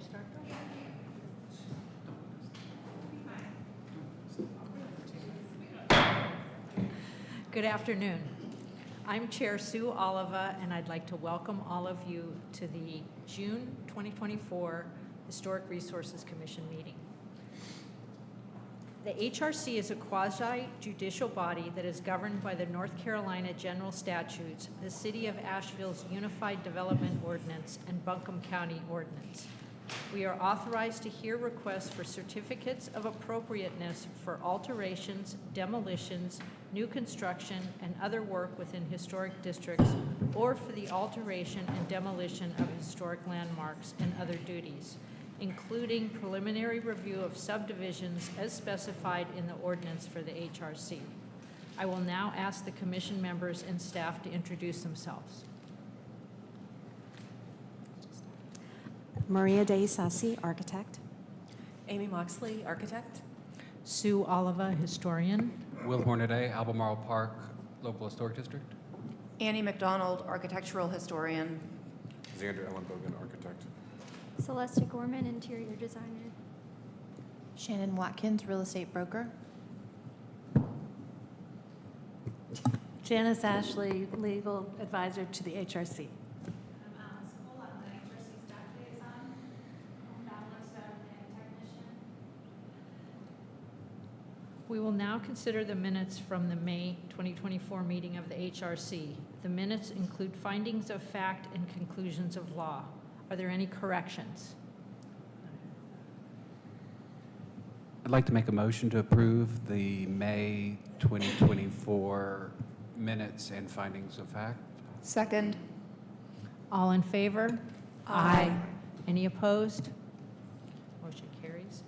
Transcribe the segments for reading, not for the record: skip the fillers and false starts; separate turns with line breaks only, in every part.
start? Good afternoon. I'm Chair Sue Oliva, and I'd like to welcome all of you to the June 2024 Historic Resources Commission meeting. The HRC is a quasi-judicial body that is governed by the North Carolina General Statutes, the City of Asheville's Unified Development Ordinance, and Buncombe County Ordinance. We are authorized to hear requests for certificates of appropriateness for alterations, demolitions, new construction, and other work within historic districts, or for the alteration and demolition of historic landmarks and other duties, including preliminary review of subdivisions as specified in the ordinance for the HRC. I will now ask the commission members and staff to introduce themselves.
Maria De Sassi, architect.
Amy Moxley, architect.
Sue Oliva, historian.
Will Hornaday, Albemarle Park Local Historic District.
Annie McDonald, architectural historian.
Xander Ellenbogen, architect.
Celeste Gorman, interior designer.
Shannon Watkins, real estate broker.
Janice Ashley, legal advisor to the HRC.
We will now consider the minutes from the May 2024 meeting of the HRC. The minutes include findings of fact and conclusions of law. Are there any corrections?
I'd like to make a motion to approve the May 2024 minutes and findings of fact.
Second.
All in favor?
Aye.
Any opposed? Motion carries.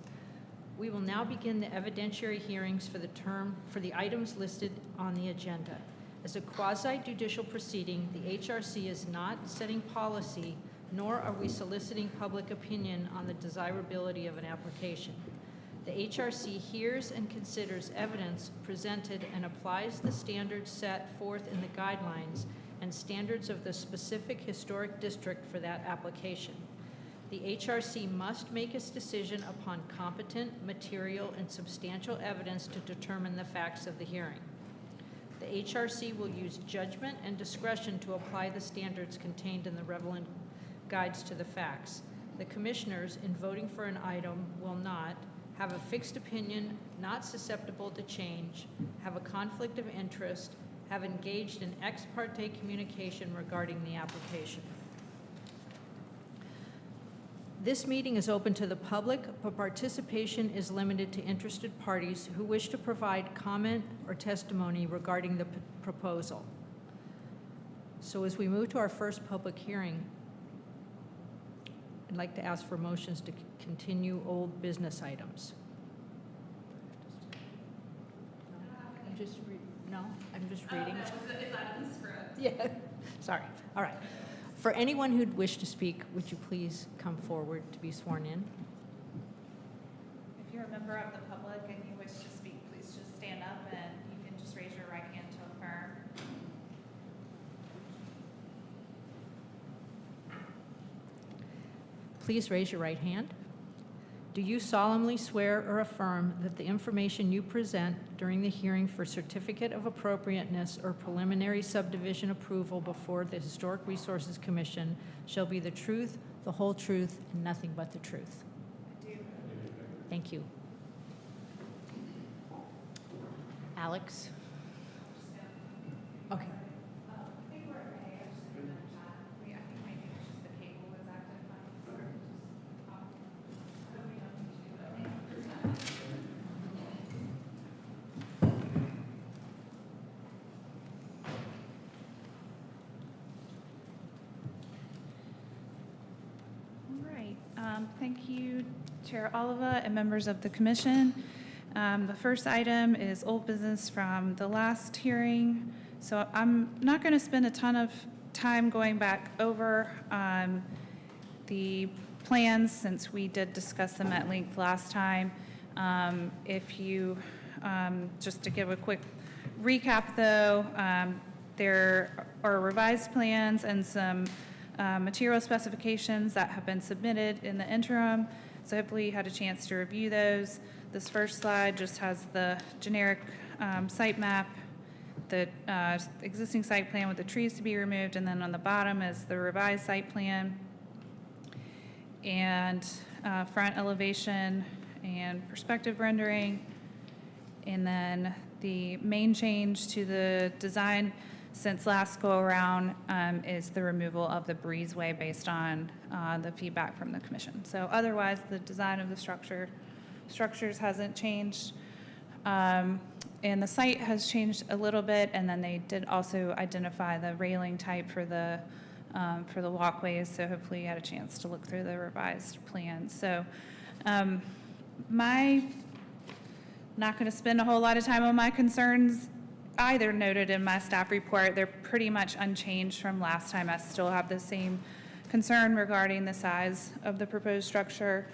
We will now begin the evidentiary hearings for the items listed on the agenda. As a quasi-judicial proceeding, the HRC is not setting policy, nor are we soliciting public opinion on the desirability of an application. The HRC hears and considers evidence presented and applies the standards set forth in the guidelines and standards of the specific historic district for that application. The HRC must make its decision upon competent, material, and substantial evidence to determine the facts of the hearing. The HRC will use judgment and discretion to apply the standards contained in the relevant guides to the facts. The commissioners, in voting for an item, will not have a fixed opinion, not susceptible to change, have a conflict of interest, have engaged in ex parte communication regarding the application. This meeting is open to the public, but participation is limited to interested parties who wish to provide comment or testimony regarding the proposal. So as we move to our first public hearing, I'd like to ask for motions to continue old business items. I'm just reading.
Is that in the script?
Yeah, sorry. All right. For anyone who'd wish to speak, would you please come forward to be sworn in?
If you're a member of the public and you wish to speak, please just stand up and you can just raise your right hand to affirm.
Please raise your right hand. Do you solemnly swear or affirm that the information you present during the hearing for certificate of appropriateness or preliminary subdivision approval before the Historic Resources Commission shall be the truth, the whole truth, and nothing but the truth?
I do.
Thank you. Alex? Okay.
I think we're okay. I just put it in the chat. I think maybe it's just the cable was active. All right. Thank you, Chair Oliva and members of the commission. The first item is old business from the last hearing. So I'm not going to spend a ton of time going back over the plans since we did discuss them at length last time. If you, just to give a quick recap though, there are revised plans and some material specifications that have been submitted in the interim. So hopefully you had a chance to review those. This first slide just has the generic site map, the existing site plan with the trees to be removed, and then on the bottom is the revised site plan and front elevation and perspective rendering. And then the main change to the design since last go-around is the removal of the breezeway based on the feedback from the commission. So otherwise, the design of the structures hasn't changed. And the site has changed a little bit, and then they did also identify the railing type for the walkways, so hopefully you had a chance to look through the revised plan. So not going to spend a whole lot of time on my concerns either noted in my staff report. They're pretty much unchanged from last time. I still have the same concern regarding the size of the proposed structure.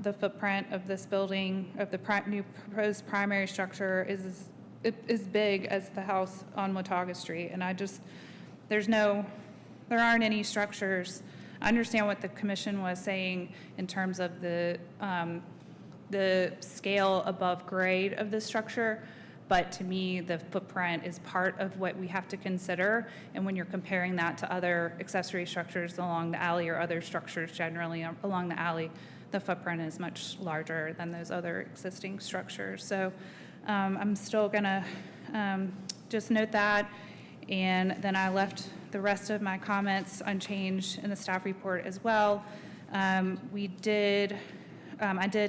The footprint of this building, of the new proposed primary structure is big as the house on Watauga Street. And there aren't any structures. I understand what the commission was saying in terms of the scale above grade of the structure, but to me, the footprint is part of what we have to consider. And when you're comparing that to other accessory structures along the alley or other structures generally along the alley, the footprint is much larger than those other existing structures. So I'm still gonna just note that. And then I left the rest of my comments unchanged in the staff report as well. I did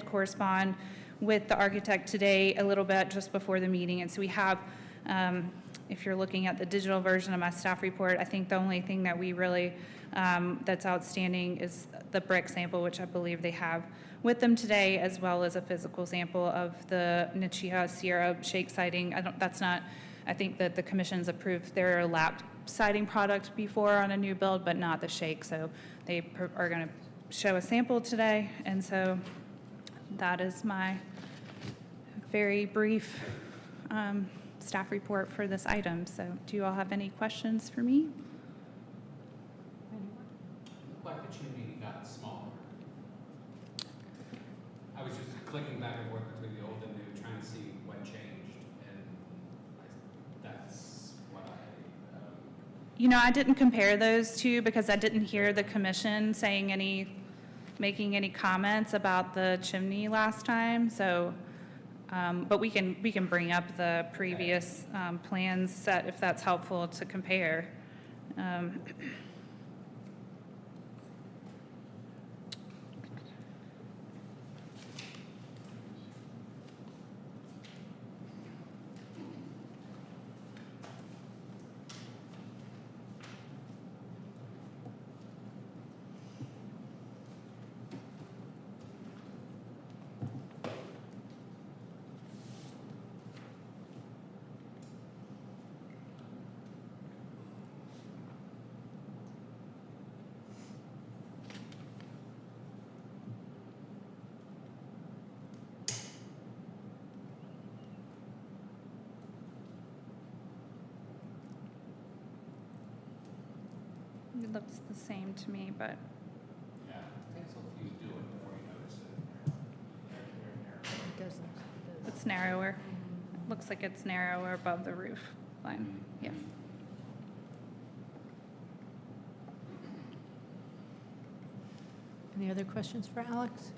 correspond with the architect today a little bit just before the meeting. And so we have, if you're looking at the digital version of my staff report, I think the only thing that we really, that's outstanding is the brick sample, which I believe they have with them today, as well as a physical sample of the Nichia Sierra shake siding. I think that the commission's approved their lap siding product before on a new build, but not the shake. So they are going to show a sample today. And so that is my very brief staff report for this item. So do you all have any questions for me?
Looked like the chimney got smaller. I was just clicking back and forth between the old and new, trying to see what changed, and that's what
I didn't compare those two because I didn't hear the commission making any comments about the chimney last time. So, but we can bring up the previous plans set if that's helpful to compare. It looks the same to me, but
yeah, it takes a few do it before you notice it.
It doesn't.
it's narrower. It looks like it's narrower above the roof line. Yeah.
Any other questions for Alex?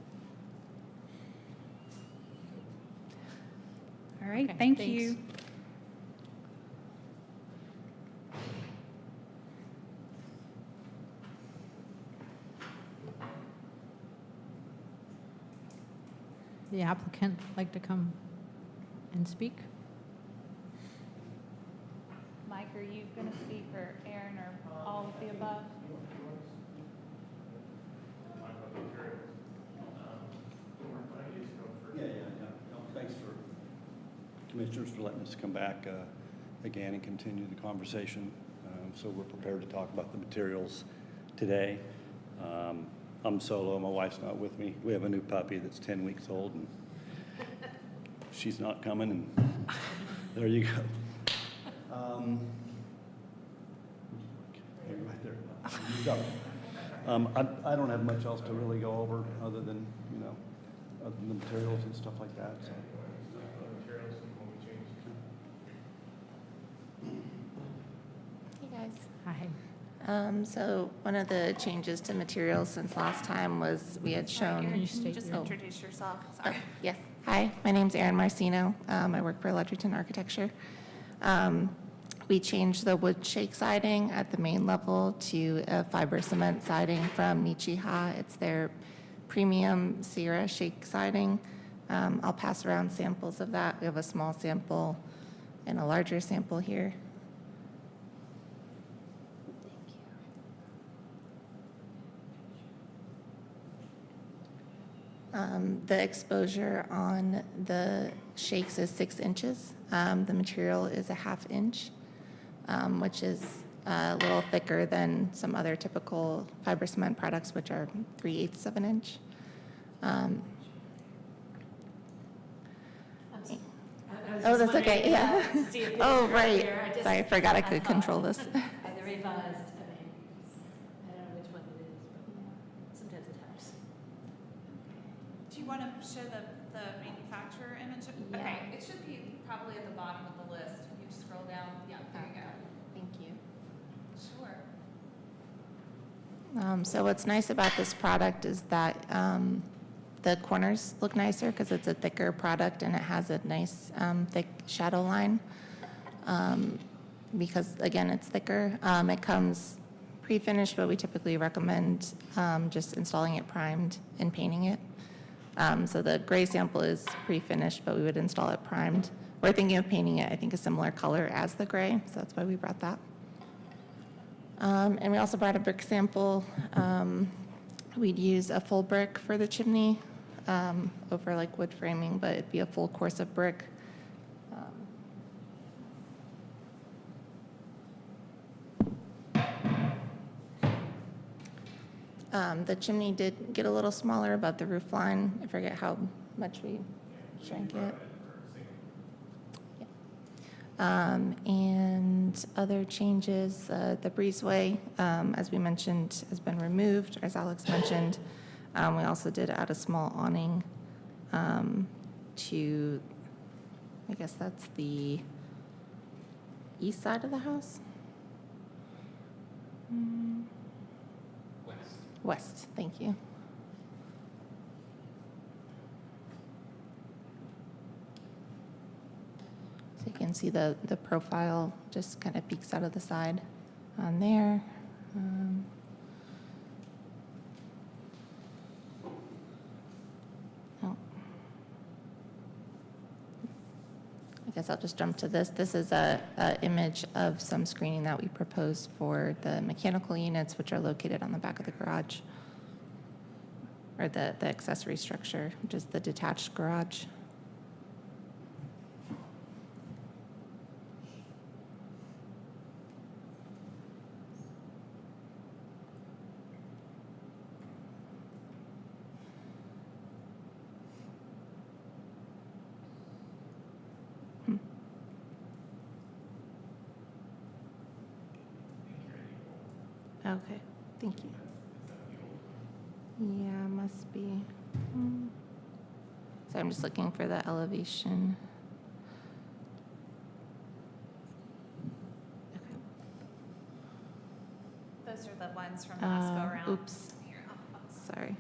All right,
Okay,
thank
thanks.
you.
The applicant like to come and speak?
Mike, are you going to speak, or Aaron, or all of the above?
Yeah. No, thanks for commissioners for letting us come back again and continue the conversation. So we're prepared to talk about the materials today. I'm solo, my wife's not with me. We have a new puppy that's 10 weeks old, and she's not coming, and there you go. Okay, right there. So, I don't have much else to really go over other than, you know, other than the materials and stuff like that, so.
Hey, guys.
Hi.
So one of the changes to materials since last time was we had shown.
Can you state
Just
your-
introduce yourself,
Oh,
sorry.
yes. Hi, my name's Erin Marcino. I work for Ledgerton Architecture. We changed the wood shake siding at the main level to a fiber cement siding from Nichiha. It's their premium Sierra shake siding. I'll pass around samples of that. We have a small sample and a larger sample here. The exposure on the shakes is 6 inches. The material is a 1/2 inch, which is a little thicker than some other typical fiber cement products, which are 3/8 of an inch. Oh, that's okay, yeah. Oh, right. Sorry, I forgot I could control this.
The revised, I mean, I don't know which one it is, but sometimes it helps.
Do you want to show the manufacturer image?
Yeah.
Okay, it should be probably at the bottom of the list. You just scroll down. Yeah, there you go.
Thank you.
Sure.
So what's nice about this product is that the corners look nicer because it's a thicker product and it has a nice thick shadow line. Because again, it's thicker. It comes pre-finished, but we typically recommend just installing it primed and painting it. So the gray sample is pre-finished, but we would install it primed. We're thinking of painting it, I think, a similar color as the gray, so that's why we brought that. And we also brought a brick sample. We'd use a full brick for the chimney over like wood framing, but it'd be a full course of brick. The chimney did get a little smaller above the roof line. I forget how much we shrank it. And other changes, the breezeway, as we mentioned, has been removed, as Alex mentioned. We also did add a small awning to, I guess that's the east side of the house? West, thank you. So you can see the profile just kind of peeks out of the side on there. Oh. I guess I'll just jump to this. This is a image of some screening that we proposed for the mechanical units, which are located on the back of the garage, or the accessory structure, which is the detached garage. Okay, thank you. Yeah, must be. So I'm just looking for the elevation. Okay.
Those are the ones from last go around.
Oops,
Here,
sorry.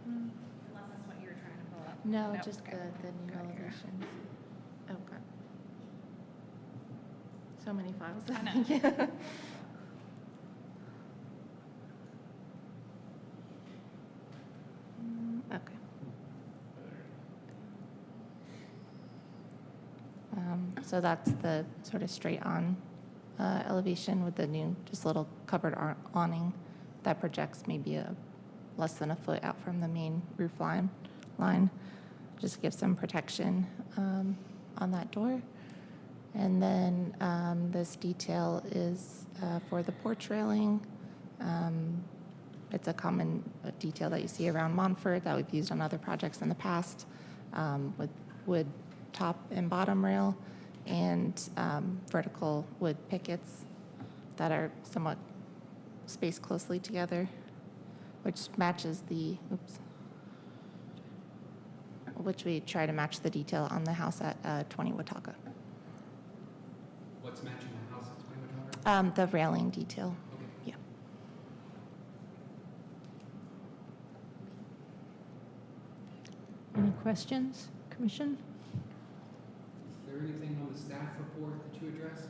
unless that's what you were trying to pull up.
No,
Nope,
just
okay.
the new
Go here.
elevations. Oh, God. So many files.
I know.
Okay. So that's the sort of straight on elevation with the new, just little covered awning that projects maybe less than a foot out from the main roof line. Just give some protection on that door. And then this detail is for the porch railing. It's a common detail that you see around Montfort that we've used on other projects in the past, with wood top and bottom rail and vertical wood pickets that are somewhat spaced closely together, which matches which we try to match the detail on the house at 20 Watauga.
What's matching the house at 20 Watauga?
The railing detail. Yeah.
Any questions, Commission?
Is there anything on the staff report that you addressed?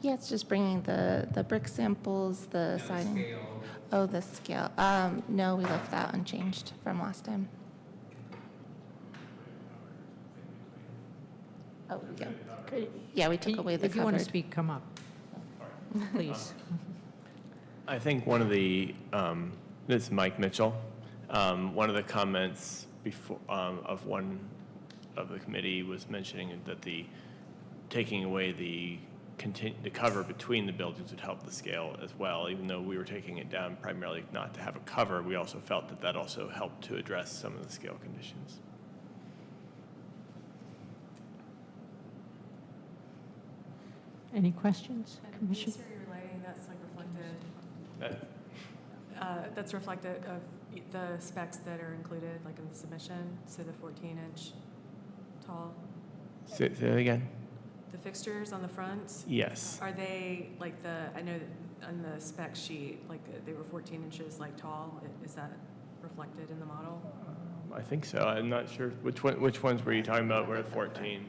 Yeah, it's just bringing the brick samples, the siding.
Scale.
Oh, the scale. No, we left that unchanged from last time. Oh, yeah. Yeah, we took away the
If you want to
cupboard.
speak, come up, please.
I think one of the, this is Mike Mitchell, one of the comments before, of one of the committee was mentioning that taking away the cover between the buildings would help the scale as well. Even though we were taking it down primarily not to have a cover, we also felt that that also helped to address some of the scale conditions.
Any questions, Commission?
Masonry lighting, that's like reflected,
That-
that's reflected of the specs that are included, like in the submission, so the 14-inch tall.
Say that again?
The fixtures on the front,
Yes.
are they like I know that on the spec sheet, like they were 14 inches like tall. Is that reflected in the model?
I think so. I'm not sure. Which ones were you talking about were 14?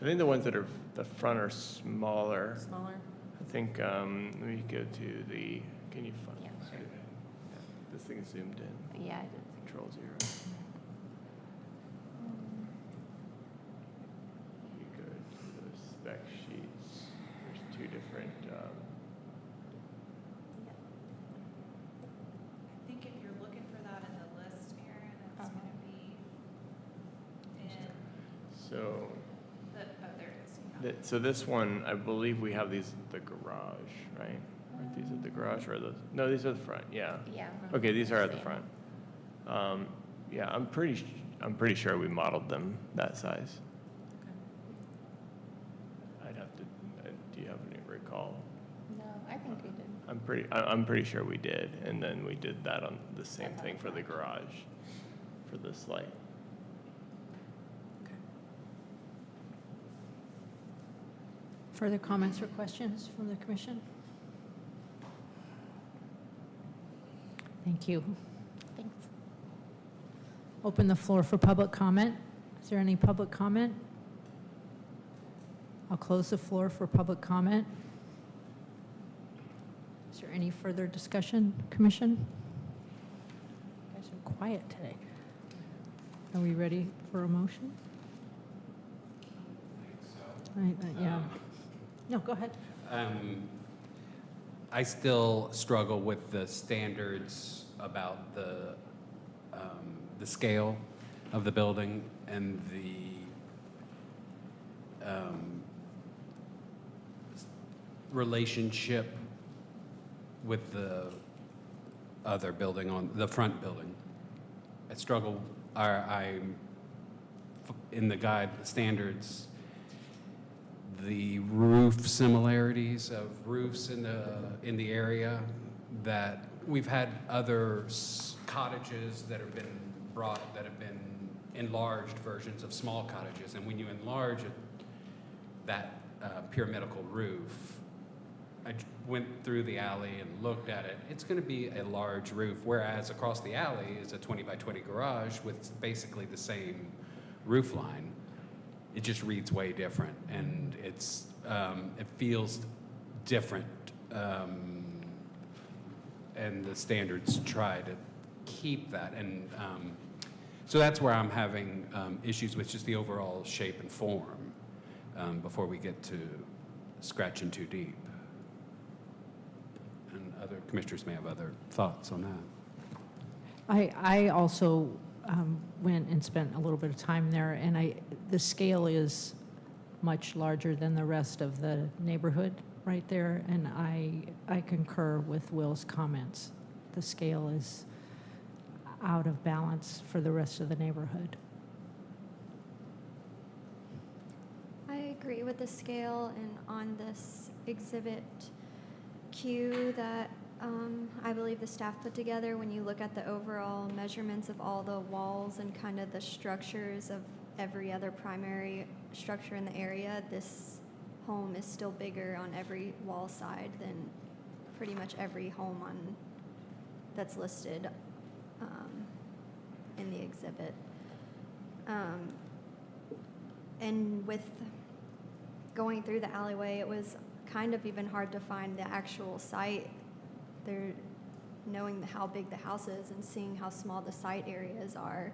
I think the ones that are the front are smaller.
Smaller?
I think, let me go to can you find?
Yeah, sure.
This thing is zoomed in.
Yeah, I did.
Control 0. You go to the spec sheets. There's two different,
I think if you're looking for that in the list, Aaron, it's
Uh-huh.
going to be in
so,
there it is.
so this one, I believe we have these at the garage, right? Aren't these at the garage or no, these are the front, yeah.
Yeah.
Okay, these are at the
Same.
front. Yeah, I'm pretty sure we modeled them that size. I'd have to, do you have any recall?
No, I think we did.
I'm pretty sure we did, and then we did that on the same
That's on
thing
the
for the garage, for this light.
Further comments or questions from the Commission? Thank you.
Thanks.
Open the floor for public comment. Is there any public comment? I'll close the floor for public comment. Is there any further discussion, Commission? You guys are quiet today. Are we ready for a motion? Yeah. No, go ahead.
I still struggle with the standards about the scale of the building and the relationship with the other building on the front building. I struggle. In the guide standards, the roof similarities of roofs in the area, that we've had other cottages that have been enlarged versions of small cottages, and when you enlarge that pyramidal roof, I went through the alley and looked at it. It's going to be a large roof, whereas across the alley is a 20 by 20 garage with basically the same roof line. It just reads way different, and it feels different, and the standards try to keep that, and so that's where I'm having issues with just the overall shape and form before we get to scratching too deep. And other commissioners may have other thoughts on that.
I also went and spent a little bit of time there, and the scale is much larger than the rest of the neighborhood right there, and I concur with Will's comments. The scale is out of balance for the rest of the neighborhood.
I agree with the scale, and on this exhibit queue that I believe the staff put together, when you look at the overall measurements of all the walls and kind of the structures of every other primary structure in the area, this home is still bigger on every wall side than pretty much every home that's listed in the exhibit. And with going through the alleyway, it was kind of even hard to find the actual site there. Knowing how big the house is and seeing how small the site areas are,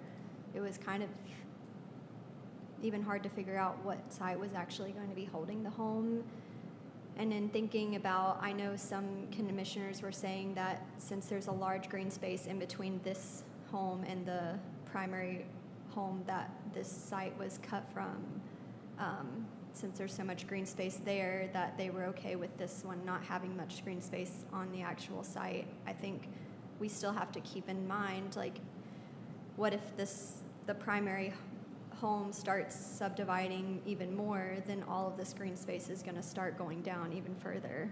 it was kind of even hard to figure out what site was actually going to be holding the home. And in thinking about, I know some commissioners were saying that since there's a large green space in between this home and the primary home that this site was cut from, since there's so much green space there, that they were okay with this one not having much green space on the actual site. I think we still have to keep in mind, like, what if the primary home starts subdividing even more, then all of this green space is going to start going down even further.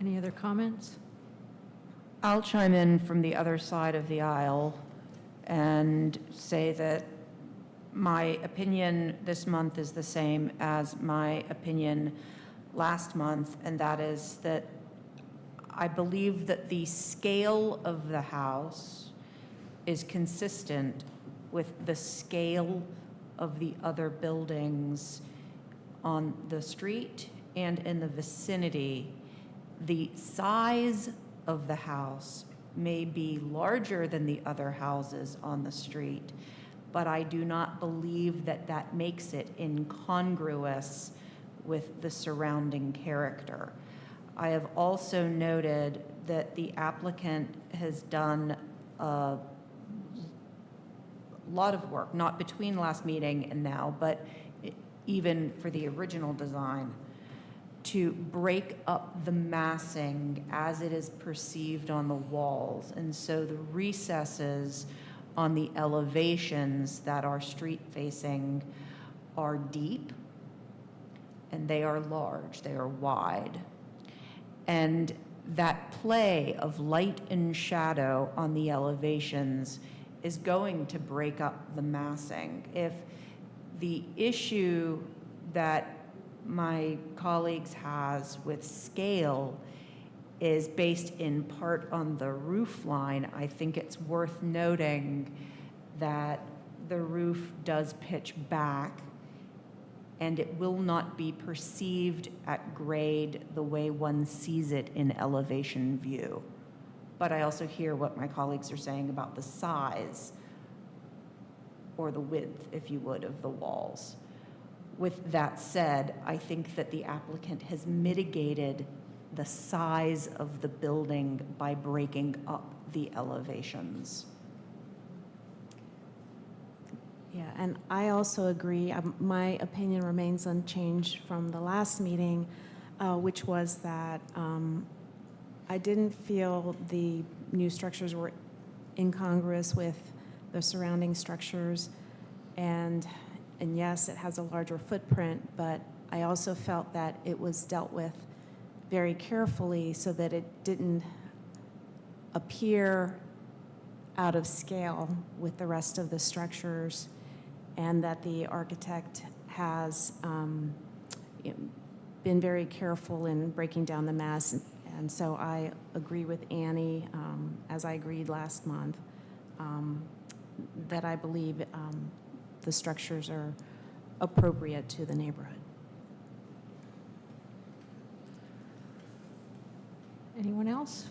Any other comments?
I'll chime in from the other side of the aisle and say that my opinion this month is the same as my opinion last month, and that is that I believe that the scale of the house is consistent with the scale of the other buildings on the street and in the vicinity. The size of the house may be larger than the other houses on the street, but I do not believe that that makes it incongruous with the surrounding character. I have also noted that the applicant has done a lot of work, not between last meeting and now, but even for the original design, to break up the massing as it is perceived on the walls. And so the recesses on the elevations that are street facing are deep and they are large, they are wide. And that play of light and shadow on the elevations is going to break up the massing. If the issue that my colleagues has with scale is based in part on the roof line, I think it's worth noting that the roof does pitch back and it will not be perceived at grade the way one sees it in elevation view. But I also hear what my colleagues are saying about the size, or the width, if you would, of the walls. With that said, I think that the applicant has mitigated the size of the building by breaking up the elevations.
Yeah, and I also agree. My opinion remains unchanged from the last meeting, which was that I didn't feel the new structures were incongruous with the surrounding structures. And yes, it has a larger footprint, but I also felt that it was dealt with very carefully so that it didn't appear out of scale with the rest of the structures, and that the architect has been very careful in breaking down the mass. And so I agree with Annie, as I agreed last month, that I believe the structures are appropriate to the neighborhood.
Anyone else?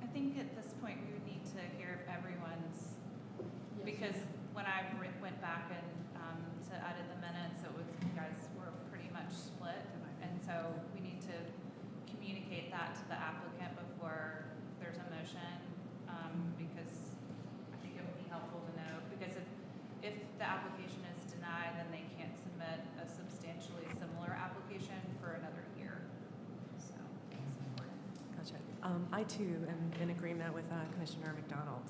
I think at this point, we would need to hear everyone's, because when I went back and to edit the minutes, it was, you guys were pretty much split. And so we need to communicate that to the applicant before there's a motion, because I think it would be helpful to know, because if the application is denied, then they can't submit a substantially similar application for another year. So it's important.
Gotcha. I too am in agreement with Commissioner McDonald.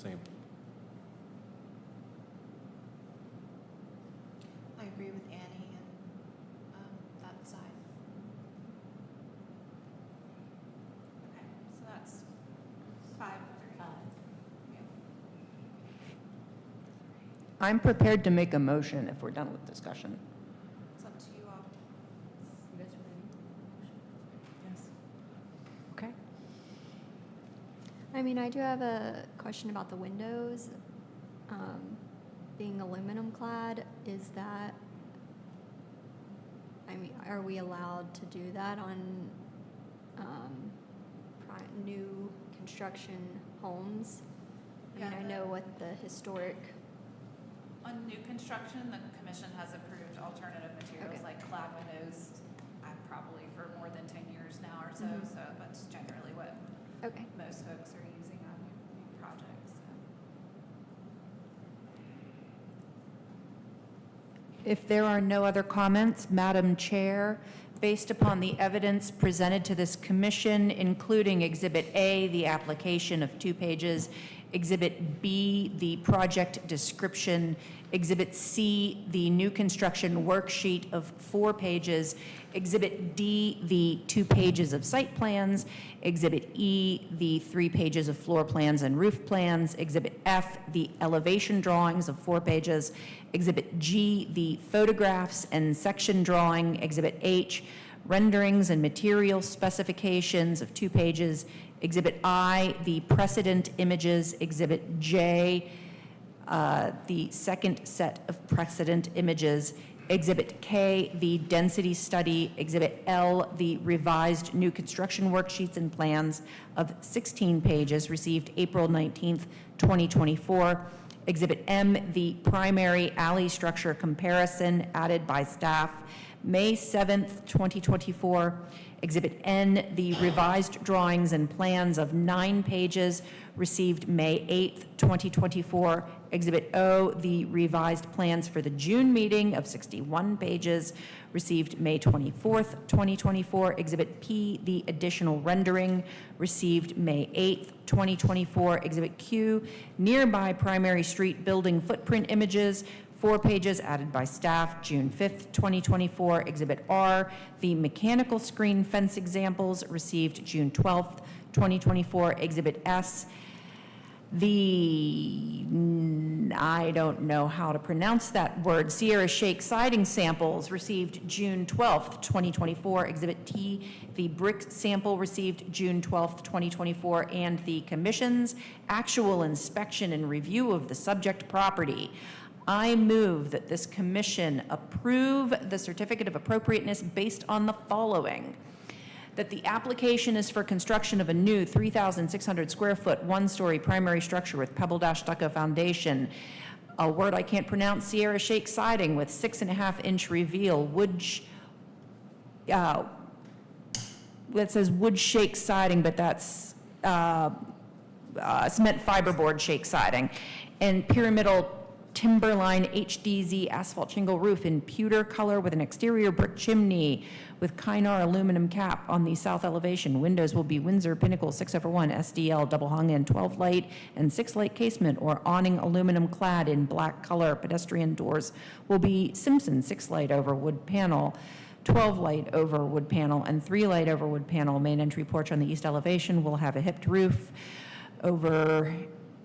Same.
I agree with Annie and that side. Okay, so that's 5-3.
I'm prepared to make a motion if we're done with discussion.
It's up to you all.
You guys ready?
Yes.
Okay.
I mean, I do have a question about the windows. Being aluminum clad, is that, I mean, are we allowed to do that on new construction homes? I mean,
Yeah,
I know what the historic,
On new construction, the commission has approved alternative materials
Okay.
like clad windows, probably for more than 10 years now or so,
Mhm.
so that's generally what
okay.
most folks are using on new projects. So.
If there are no other comments, Madam Chair, based upon the evidence presented to this commission, including Exhibit A, the application of 2 pages, Exhibit B, the project description, Exhibit C, the new construction worksheet of 4 pages, Exhibit D, the 2 pages of site plans, Exhibit E, the 3 pages of floor plans and roof plans, Exhibit F, the elevation drawings of 4 pages, Exhibit G, the photographs and section drawing, Exhibit H, renderings and material specifications of 2 pages, Exhibit I, the precedent images, Exhibit J, the second set of precedent images, Exhibit K, the density study, Exhibit L, the revised new construction worksheets and plans of 16 pages received April 19th, 2024, Exhibit M, the primary alley structure comparison added by staff May 7th, 2024, Exhibit N, the revised drawings and plans of 9 pages received May 8th, 2024. Exhibit O, the revised plans for the June meeting of 61 pages received May 24th, 2024. Exhibit P, the additional rendering received May 8th, 2024. Exhibit Q, nearby primary street building footprint images, 4 pages added by staff, June 5th, 2024. Exhibit R, the mechanical screen fence examples received June 12th, 2024. Exhibit S, I don't know how to pronounce that word, Sierra Shake siding samples received June 12th, 2024. Exhibit T, the brick sample received June 12th, 2024, and the commission's actual inspection and review of the subject property. I move that this commission approve the certificate of appropriateness based on the following: that the application is for construction of a new 3,600 square foot, 1-story primary structure with pebble dash stucco foundation, a word I can't pronounce, Sierra Shake siding with 6.5-inch reveal, that says wood shake siding, but that's cement fiberboard shake siding, and pyramidal Timberline HDZ asphalt shingle roof in pewter color with an exterior brick chimney with Kynar aluminum cap on the south elevation. Windows will be Windsor Pinnacle 6/1 SDL double hung in 12 light and 6 light casement or awning aluminum clad in black color. Pedestrian doors will be Simpson 6 light over wood panel, 12 light over wood panel, and 3 light over wood panel. Main entry porch on the east elevation will have a hipped roof over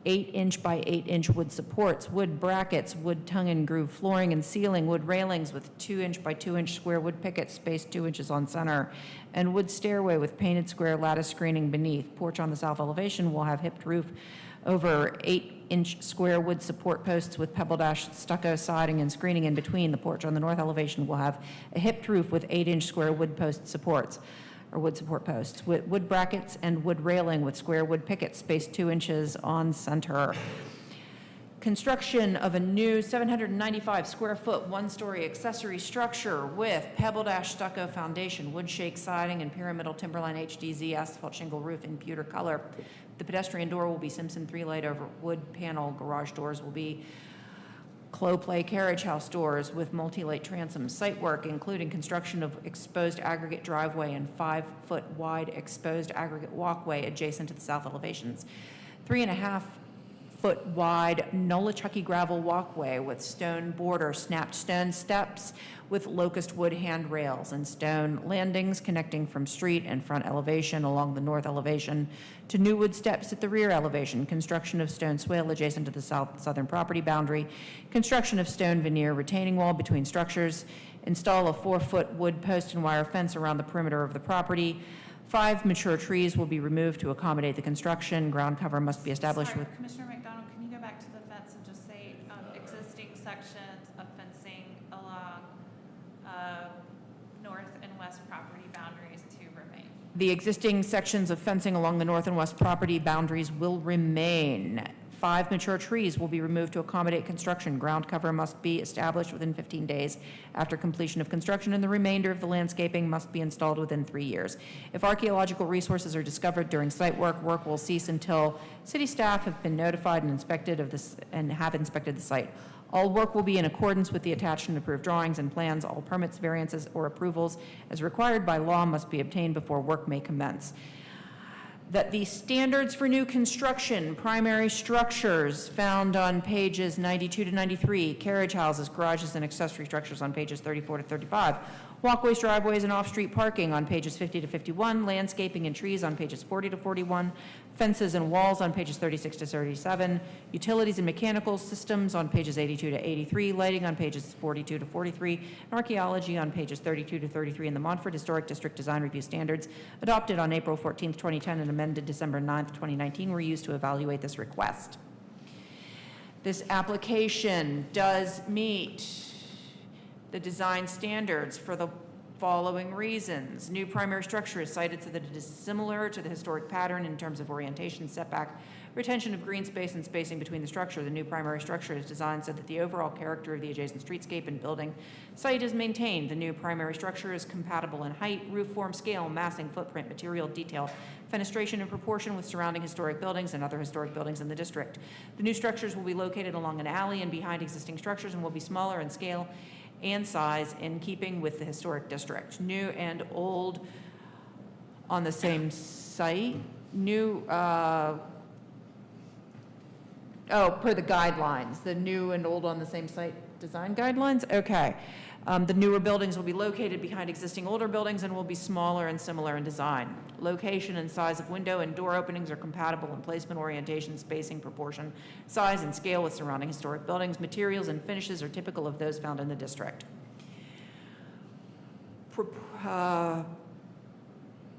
8-inch by 8-inch wood supports, wood brackets, wood tongue and groove flooring and ceiling, wood railings with 2-inch by 2-inch square wood pickets spaced 2 inches on center, and wood stairway with painted square lattice screening beneath. Porch on the south elevation will have hipped roof over 8-inch square wood support posts with pebble dash stucco siding and screening in between. The porch on the north elevation will have a hipped roof with 8-inch square wood post supports, or wood support posts, with wood brackets and wood railing with square wood pickets spaced 2 inches on center. Construction of a new 795 square foot, 1-story accessory structure with pebble dash stucco foundation, wood shake siding, and pyramidal Timberline HDZ asphalt shingle roof in pewter color. The pedestrian door will be Simpson 3 light over wood panel. Garage doors will be Cloplay carriage house doors with multi-light transom. Site work, including construction of exposed aggregate driveway and 5-foot wide exposed aggregate walkway adjacent to the south elevations. 3.5 foot wide Nolichucky gravel walkway with stone border, snapped stone steps with locust wood handrails and stone landings connecting from street and front elevation along the north elevation to new wood steps at the rear elevation, construction of stone swale adjacent to the southern property boundary, construction of stone veneer retaining wall between structures, install a 4-foot wood post and wire fence around the perimeter of the property. 5 mature trees will be removed to accommodate the construction. Ground cover must be established
Sorry,
with.
Commissioner McDonald, can you go back to the fence and just say existing sections of fencing along north and west property boundaries to remain?
The existing sections of fencing along the north and west property boundaries will remain. 5 mature trees will be removed to accommodate construction. Ground cover must be established within 15 days after completion of construction, and the remainder of the landscaping must be installed within 3 years. If archaeological resources are discovered during site work, work will cease until city staff have been notified and inspected of this and have inspected the site. All work will be in accordance with the attached and approved drawings and plans. All permits, variances, or approvals as required by law must be obtained before work may commence. That the standards for new construction, primary structures found on pages 92 to 93, carriage houses, garages, and accessory structures on pages 34 to 35, walkways, driveways, and off-street parking on pages 50 to 51, landscaping and trees on pages 40 to 41, fences and walls on pages 36 to 37, utilities and mechanical systems on pages 82 to 83, lighting on pages 42 to 43, and archaeology on pages 32 to 33 in the Montfort Historic District Design Review Standards adopted on April 14, 2010 and amended December 9, 2019 were used to evaluate this request. This application does meet the design standards for the following reasons. New primary structure is cited so that it is similar to the historic pattern in terms of orientation, setback, retention of green space, and spacing between the structure. The new primary structure is designed so that the overall character of the adjacent streetscape and building site is maintained. The new primary structure is compatible in height, roof form, scale, massing, footprint, material, detail, fenestration, and proportion with surrounding historic buildings and other historic buildings in the district. The new structures will be located along an alley and behind existing structures and will be smaller in scale and size in keeping with the historic district. New and old on the same site. New, per the guidelines, the new and old on the same site design guidelines? Okay. The newer buildings will be located behind existing older buildings and will be smaller and similar in design. Location and size of window and door openings are compatible in placement, orientation, spacing, proportion, size, and scale with surrounding historic buildings. Materials and finishes are typical of those found in the district.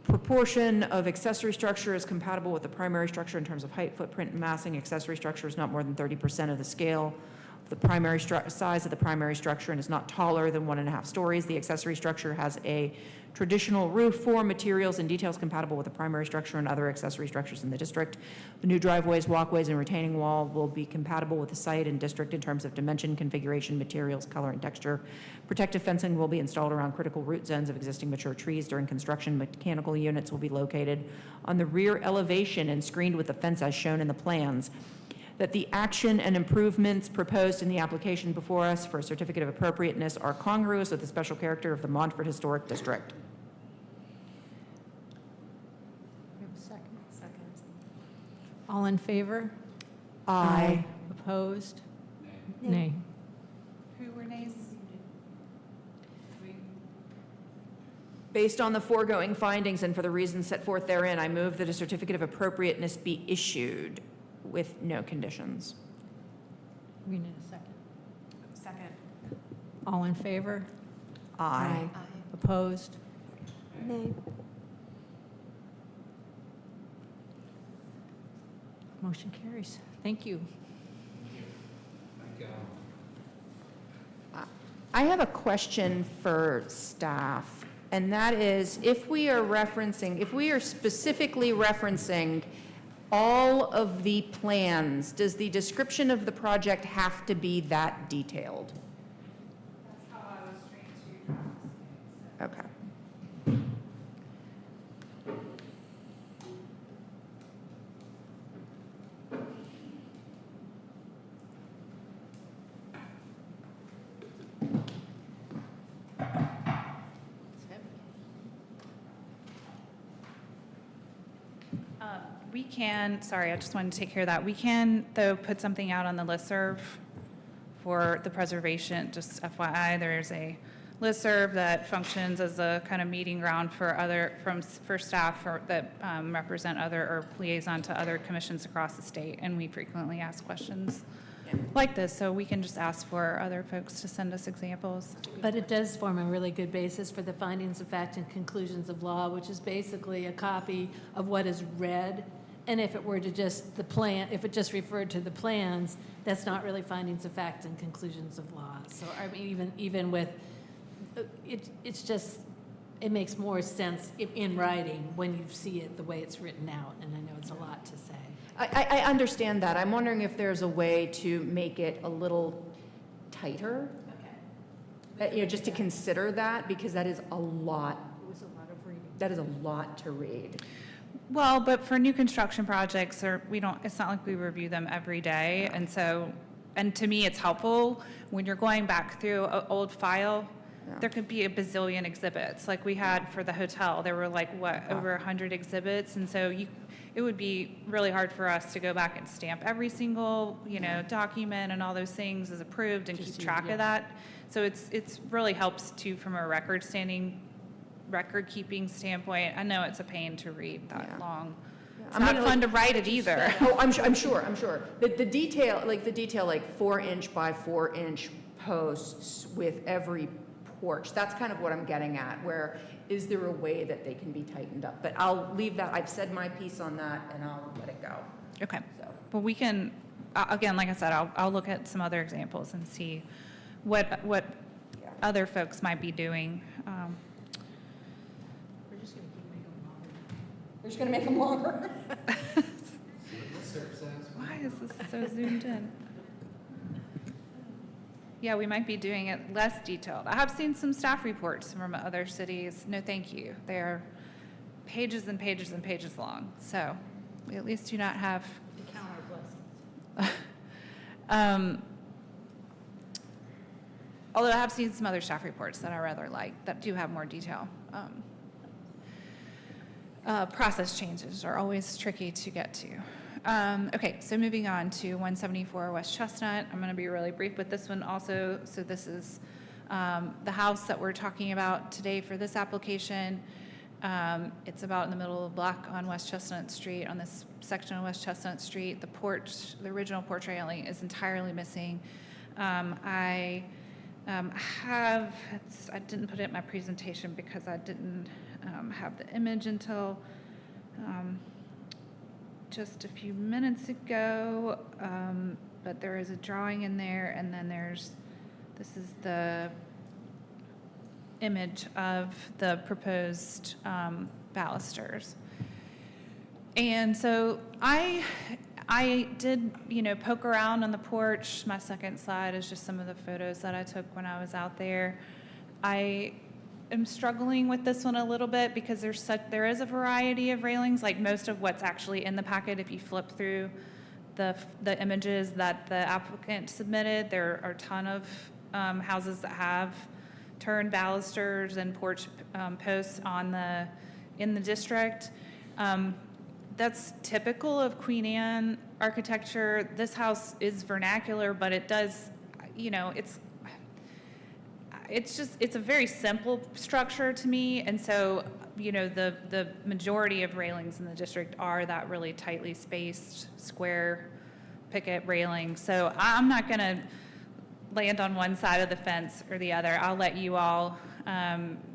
Proportion of accessory structure is compatible with the primary structure in terms of height, footprint, and massing. Accessory structure is not more than 30% of the scale. The primary size of the primary structure and is not taller than 1.5 stories. The accessory structure has a traditional roof form, materials, and details compatible with the primary structure and other accessory structures in the district. The new driveways, walkways, and retaining wall will be compatible with the site and district in terms of dimension, configuration, materials, color, and texture. Protective fencing will be installed around critical root zones of existing mature trees. During construction, mechanical units will be located on the rear elevation and screened with the fence as shown in the plans. That the action and improvements proposed in the application before us for a certificate of appropriateness are congruous with the special character of the Montfort Historic District.
We have a second.
Second.
All in favor?
Aye.
Opposed?
Nay.
Nay.
Who were nays?
Based on the foregoing findings and for the reasons set forth therein, I move that a certificate of appropriateness be issued with no conditions.
We need a second.
Second.
All in favor?
Aye.
Opposed?
Nay.
Motion carries. Thank you.
I have a question for staff, and that is if we are specifically referencing all of the plans, does the description of the project have to be that detailed?
That's how I was trained to draft this.
Okay.
We can, sorry, I just wanted to take care of that. We can, though, put something out on the listserv for the preservation, just FYI, there's a listserv that functions as a kind of meeting ground for for staff that represent other, or liaison to other commissions across the state, and we frequently ask questions like this, so we can just ask for other folks to send us examples.
But it does form a really good basis for the findings of fact and conclusions of law, which is basically a copy of what is read. And if it were to just the plan, if it just referred to the plans, that's not really findings of fact and conclusions of law. So I mean, even with, it's just, it makes more sense in writing when you see it the way it's written out. And I know it's a lot to say.
I understand that. I'm wondering if there's a way to make it a little tighter. Okay. Just to consider that, because that is a lot.
It was a lot of reading.
That is a lot to read.
Well, but for new construction projects, it's not like we review them every day, and so, and to me, it's helpful when you're going back through an old file.
Yeah.
There could be a bazillion exhibits, like we had for the hotel. There were over 100 exhibits, and so it would be really hard for us to go back and stamp every single, document and all those things as approved and keep track of that. So it's really helps too from a record-keeping standpoint. I know it's a pain to read that long. It's not fun to write it either.
Oh, I'm sure. The detail, like 4-inch by 4-inch posts with every porch, that's kind of what I'm getting at, where is there a way that they can be tightened up? But I'll leave that, I've said my piece on that, and I'll let it go.
Okay.
So.
Well, we can, again, like I said, I'll look at some other examples and see what other folks might be doing.
We're just going to keep making them longer.
We're just going to make them longer.
Why is this so zoomed in? Yeah, we might be doing it less detailed. I have seen some staff reports from other cities. No, thank you. They're pages and pages and pages long. So we at least do not have.
To count our blessings.
Although I have seen some other staff reports that I rather like that do have more detail. Process changes are always tricky to get to. Okay, so moving on to 174 West Chestnut. I'm going to be really brief with this one also. So this is the house that we're talking about today for this application. It's about in the middle of the block on West Chestnut Street, on this section of West Chestnut Street. The original porch railing is entirely missing. I didn't put it in my presentation because I didn't have the image until just a few minutes ago, but there is a drawing in there, and then this is the image of the proposed balusters. And so I did, poke around on the porch. My second slide is just some of the photos that I took when I was out there. I am struggling with this one a little bit because there is a variety of railings, like most of what's actually in the packet. If you flip through the images that the applicant submitted, there are a ton of houses that have turned balusters and porch posts in the district. That's typical of Queen Anne architecture. This house is vernacular, but it does, it's a very simple structure to me, and so the majority of railings in the district are that really tightly spaced square picket railing. So I'm not going to land on one side of the fence or the other. I'll let you all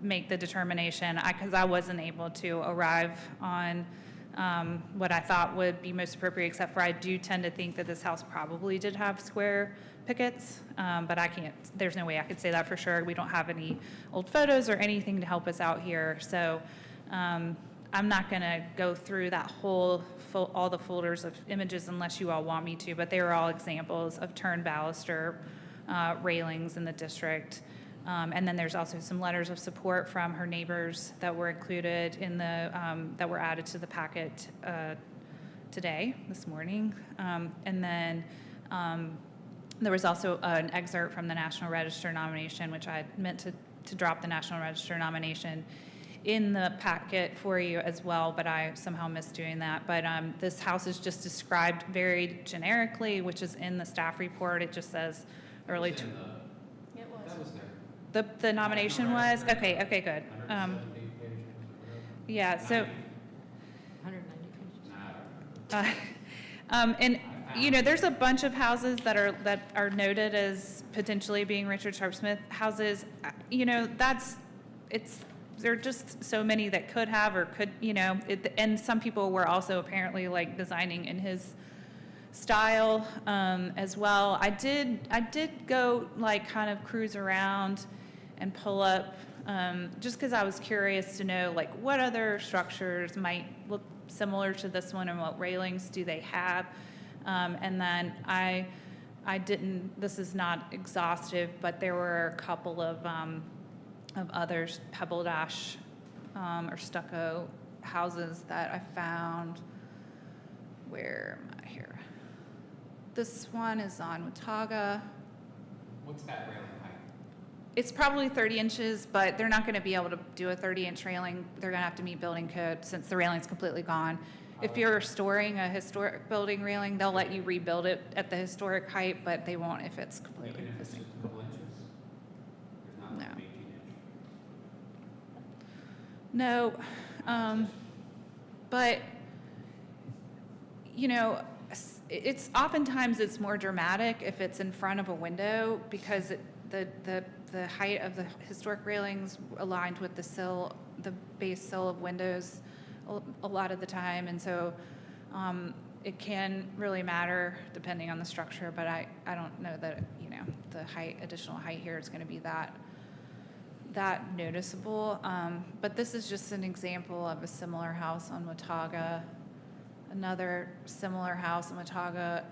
make the determination, because I wasn't able to arrive on what I thought would be most appropriate, except for I do tend to think that this house probably did have square pickets, but I can't, there's no way I could say that for sure. We don't have any old photos or anything to help us out here. So I'm not going to go through that all the folders of images unless you all want me to, but they are all examples of turned baluster railings in the district. And then there's also some letters of support from her neighbors that were included in that were added to the packet this morning. And then there was also an excerpt from the National Register nomination, which I meant to drop the National Register nomination in the packet for you as well, but I somehow missed doing that. But this house is just described very generically, which is in the staff report. It just says early.
It was there.
The nomination was? Okay, good.
170 pages.
Yeah, so,
190 pages.
and, you know, there's a bunch of houses that are noted as potentially being Richard Sharp Smith houses. You know, there are just so many that could have or could, you know, and some people were also apparently like designing in his style as well. I did go like kind of cruise around and pull up just because I was curious to know like what other structures might look similar to this one and what railings do they have. And then I didn't, this is not exhaustive, but there were a couple of others, pebble dash or stucco houses that I found. Where am I here? This one is on Watauga.
What's that railing height?
It's probably 30 inches, but they're not going to be able to do a 30-inch railing. They're going to have to meet building code since the railing's completely gone. If you're storing a historic building railing, they'll let you rebuild it at the historic height, but they won't if it's completely
Even if it's
missing.
just a couple inches? There's not like
No.
an 18 inch.
No, but, you know, it's oftentimes it's more dramatic if it's in front of a window because the height of the historic railings aligned with the base sill of windows a lot of the time, and so it can really matter depending on the structure, but I don't know that, you know, the additional height here is going to be that noticeable. But this is just an example of a similar house on Watauga, another similar house in Watauga.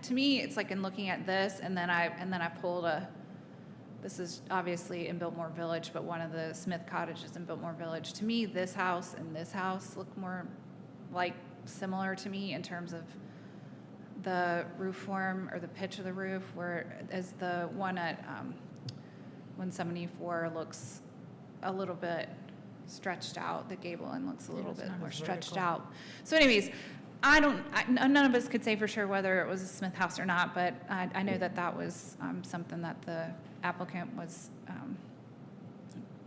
To me, it's like in looking at this, and then I pulled this is obviously in Biltmore Village, but one of the Smith cottages in Biltmore Village. To me, this house and this house look more like similar to me in terms of the roof form or the pitch of the roof, whereas the one at 174 looks a little bit stretched out. The gable end looks a little
it's
bit
not
more
as
stretched
vertical.
out. So anyways, none of us could say for sure whether it was a Smith house or not, but I know that was something that the applicant was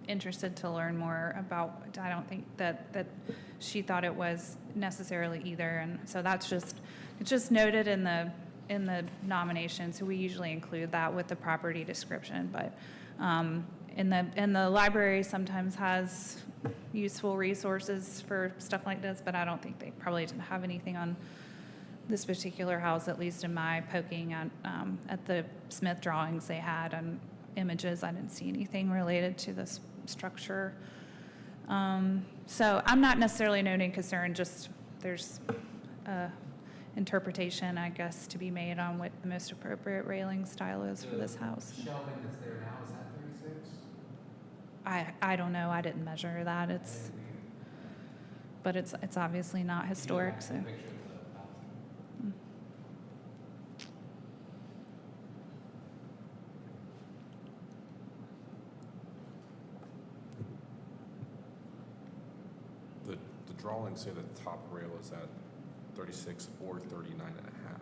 interested to learn more about. I don't think that she thought it was necessarily either, and so it's just noted in the nomination. So we usually include that with the property description, but in the library sometimes has useful resources for stuff like this, but I don't think they probably didn't have anything on this particular house, at least in my poking at the Smith drawings they had on images. I didn't see anything related to this structure. So I'm not necessarily noting concern, just there's interpretation, I guess, to be made on what the most appropriate railing style is for this house.
The shelving that's there now, is that 36?
I don't know, I didn't measure that, but it's obviously not historic, so.
The drawings say the top rail is at 36 or 39 and a half.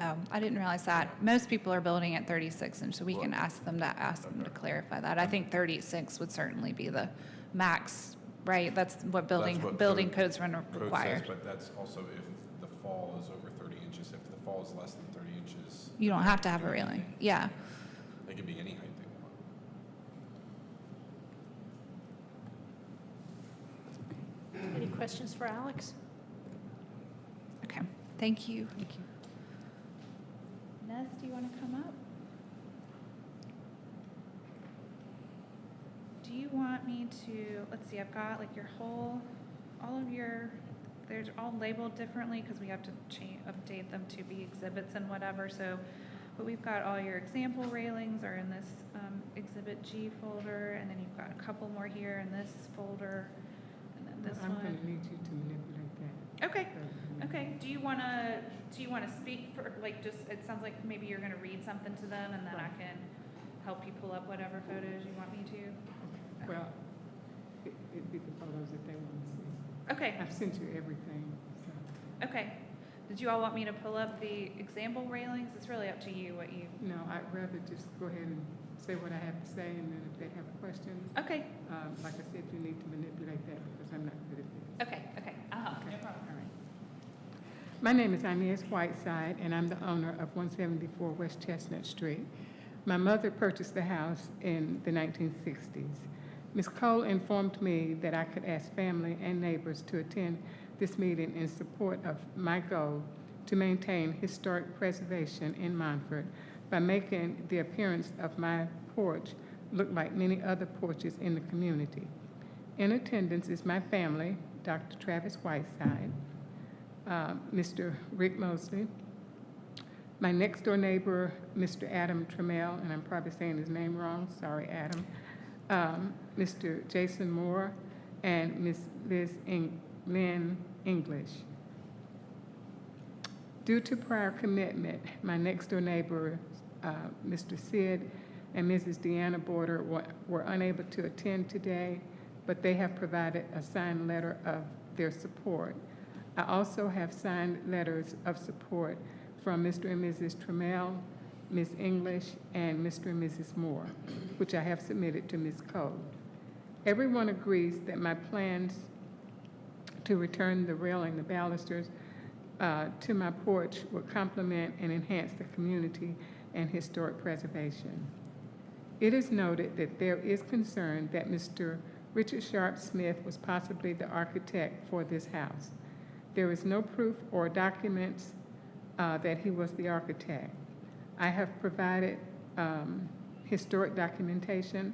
Oh, I didn't realize that. Most people are building at 36, and so we can ask them to clarify that. I think 36 would certainly be the max, right? That's what building codes require.
Says, but that's also if the fall is over 30 inches. If the fall is less than 30 inches.
You don't have to have a railing. Yeah.
They can be any height they want.
Any questions for Alex?
Okay. Thank you.
Thank you.
Ness, do you want to come up? Do you want me to, let's see, I've got like all of your, they're all labeled differently because we have to update them to be exhibits and whatever. So, but we've got all your example railings are in this Exhibit G folder, and then you've got a couple more here in this folder, and then this one.
I'm going to need you to label like that.
Okay. Okay, do you want to speak for, like, just, it sounds like maybe you're going to read something to them, and then I can help you pull up whatever photos you want me to?
Well, it'd be the photos that they want to see.
Okay,
I've sent you everything, so.
okay. Did you all want me to pull up the example railings? It's really up to you what you,
No, I'd rather just go ahead and say what I have to say, and then if they have questions,
okay,
like I said, you need to manipulate that because I'm not good at this.
okay, okay.
Okay,
No problem.
all right. My name is Inez Whiteside, and I'm the owner of 174 West Chestnut Street. My mother purchased the house in the 1960s. Ms. Cole informed me that I could ask family and neighbors to attend this meeting in support of my goal to maintain historic preservation in Montfort by making the appearance of my porch look like many other porches in the community. In attendance is my family, Dr. Travis Whiteside, Mr. Rick Mosley, my next door neighbor, Mr. Adam Trammell, and I'm probably saying his name wrong, sorry, Adam, Mr. Jason Moore, and Ms. Lynn English. Due to prior commitment, my next door neighbor, Mr. Sid and Mrs. Deanna Border were unable to attend today, but they have provided a signed letter of their support. I also have signed letters of support from Mr. and Mrs. Trammell, Ms. English, and Mr. and Mrs. Moore, which I have submitted to Ms. Cole. Everyone agrees that my plans to return the railing, the balusters, to my porch will complement and enhance the community and historic preservation. It is noted that there is concern that Mr. Richard Sharp Smith was possibly the architect for this house. There is no proof or documents that he was the architect. I have provided historic documentation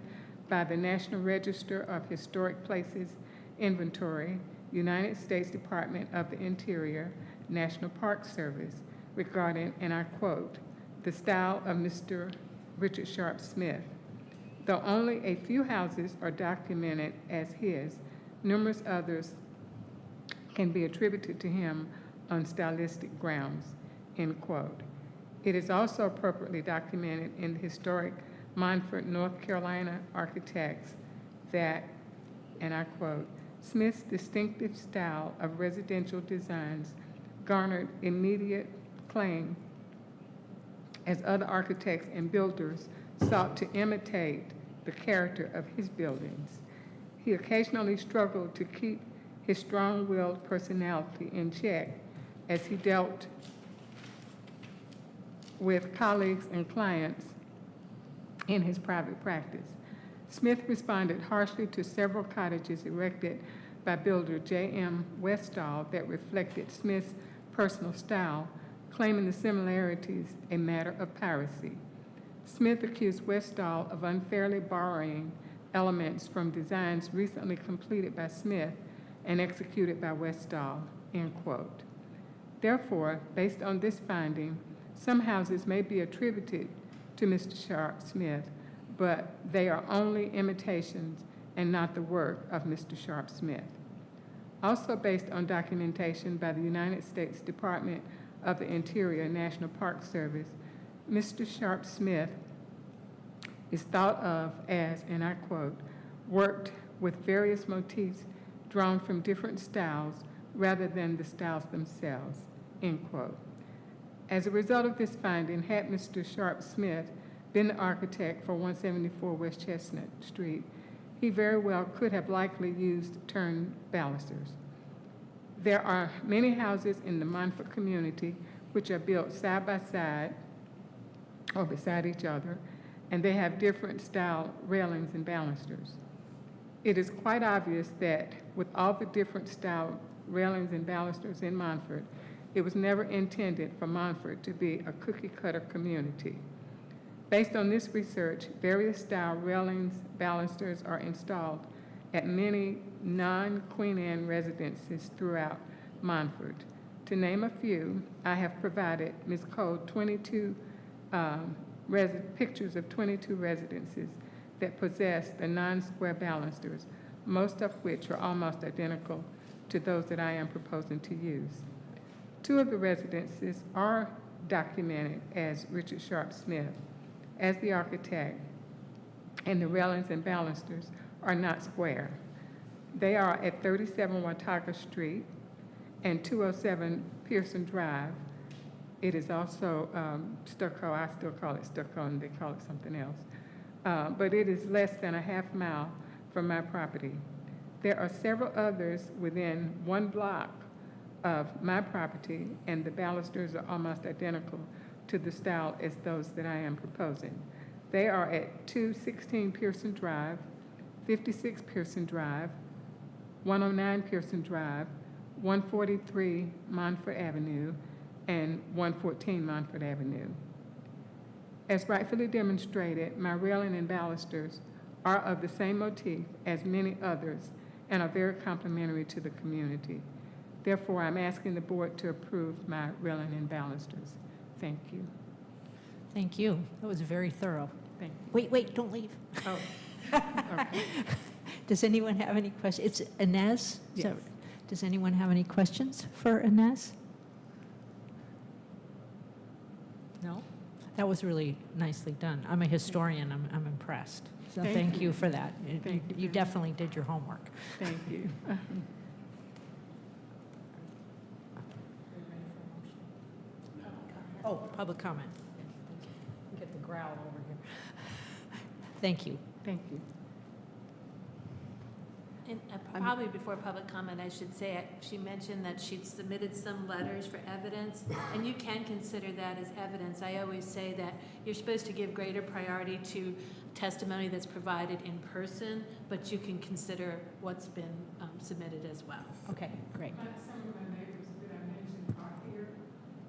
by the National Register of Historic Places Inventory, United States Department of the Interior, National Park Service, regarding, and I quote, the style of Mr. Richard Sharp Smith. Though only a few houses are documented as his, numerous others can be attributed to him on stylistic grounds, end quote. It is also appropriately documented in the historic Montfort, North Carolina architects that, and I quote, Smith's distinctive style of residential designs garnered immediate acclaim as other architects and builders sought to imitate the character of his buildings. He occasionally struggled to keep his strong-willed personality in check as he dealt with colleagues and clients in his private practice. Smith responded harshly to several cottages erected by builder J.M. Westall that reflected Smith's personal style, claiming the similarities a matter of piracy. Smith accused Westall of unfairly borrowing elements from designs recently completed by Smith and executed by Westall, end quote. Therefore, based on this finding, some houses may be attributed to Mr. Sharp Smith, but they are only imitations and not the work of Mr. Sharp Smith. Also based on documentation by the United States Department of the Interior National Park Service, Mr. Sharp Smith is thought of as, and I quote, worked with various motifs drawn from different styles rather than the styles themselves, end quote. As a result of this finding, had Mr. Sharp Smith been the architect for 174 West Chestnut Street, he very well could have likely used turned balusters. There are many houses in the Montfort community which are built side by side or beside each other, and they have different style railings and balusters. It is quite obvious that with all the different style railings and balusters in Montfort, it was never intended for Montfort to be a cookie-cutter community. Based on this research, various style railings, balusters are installed at many non-Queen Anne residences throughout Montfort. To name a few, I have provided Ms. Cole 22 pictures of 22 residences that possess the non-square balusters, most of which are almost identical to those that I am proposing to use. Two of the residences are documented as Richard Sharp Smith as the architect, and the railings and balusters are not square. They are at 37 Watauga Street and 207 Pearson Drive. It is also stucco. I still call it stucco, and they call it something else. But it is less than a half mile from my property. There are several others within 1 block of my property, and the balusters are almost identical to the style as those that I am proposing. They are at 216 Pearson Drive, 56 Pearson Drive, 109 Pearson Drive, 143 Montfort Avenue, and 114 Montfort Avenue. As rightfully demonstrated, my railing and balusters are of the same motif as many others and are very complimentary to the community. Therefore, I'm asking the board to approve my railing and balusters. Thank you.
Thank you. That was very thorough.
Thank
Wait, don't leave.
you. Oh, okay.
Does anyone have any questions? It's Inez?
Yes.
Does anyone have any questions for Inez? No? That was really nicely done. I'm a historian. I'm impressed. So thank you for that. You definitely did your homework.
Thank you.
Oh, public comment. Get the growl over here. Thank you.
Thank you.
And probably before public comment, I should say, she mentioned that she'd submitted some letters for evidence, and you can consider that as evidence. I always say that you're supposed to give greater priority to testimony that's provided in person, but you can consider what's been submitted as well.
Okay, great.
Some of my neighbors that I mentioned are here,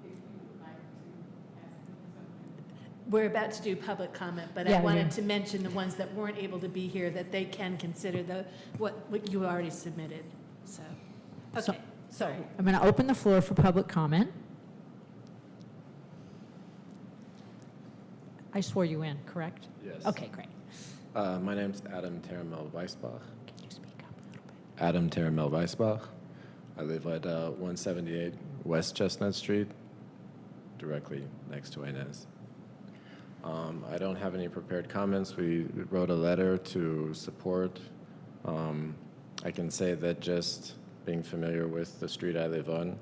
if you would like to ask them something.
We're about to do public comment, but
Yeah,
I wanted to mention the ones that weren't able to be here, that they can consider what you already submitted, so.
So-
Okay,
So
sorry.
I'm going to open the floor for public comment. I swore you in, correct?
Yes.
Okay, great.
My name's Adam Teramel Weisbach.
Can you speak up a little bit?
Adam Teramel Weisbach. I live at 178 West Chestnut Street, directly next to Inez. I don't have any prepared comments. We wrote a letter to support. I can say that just being familiar with the street I live on,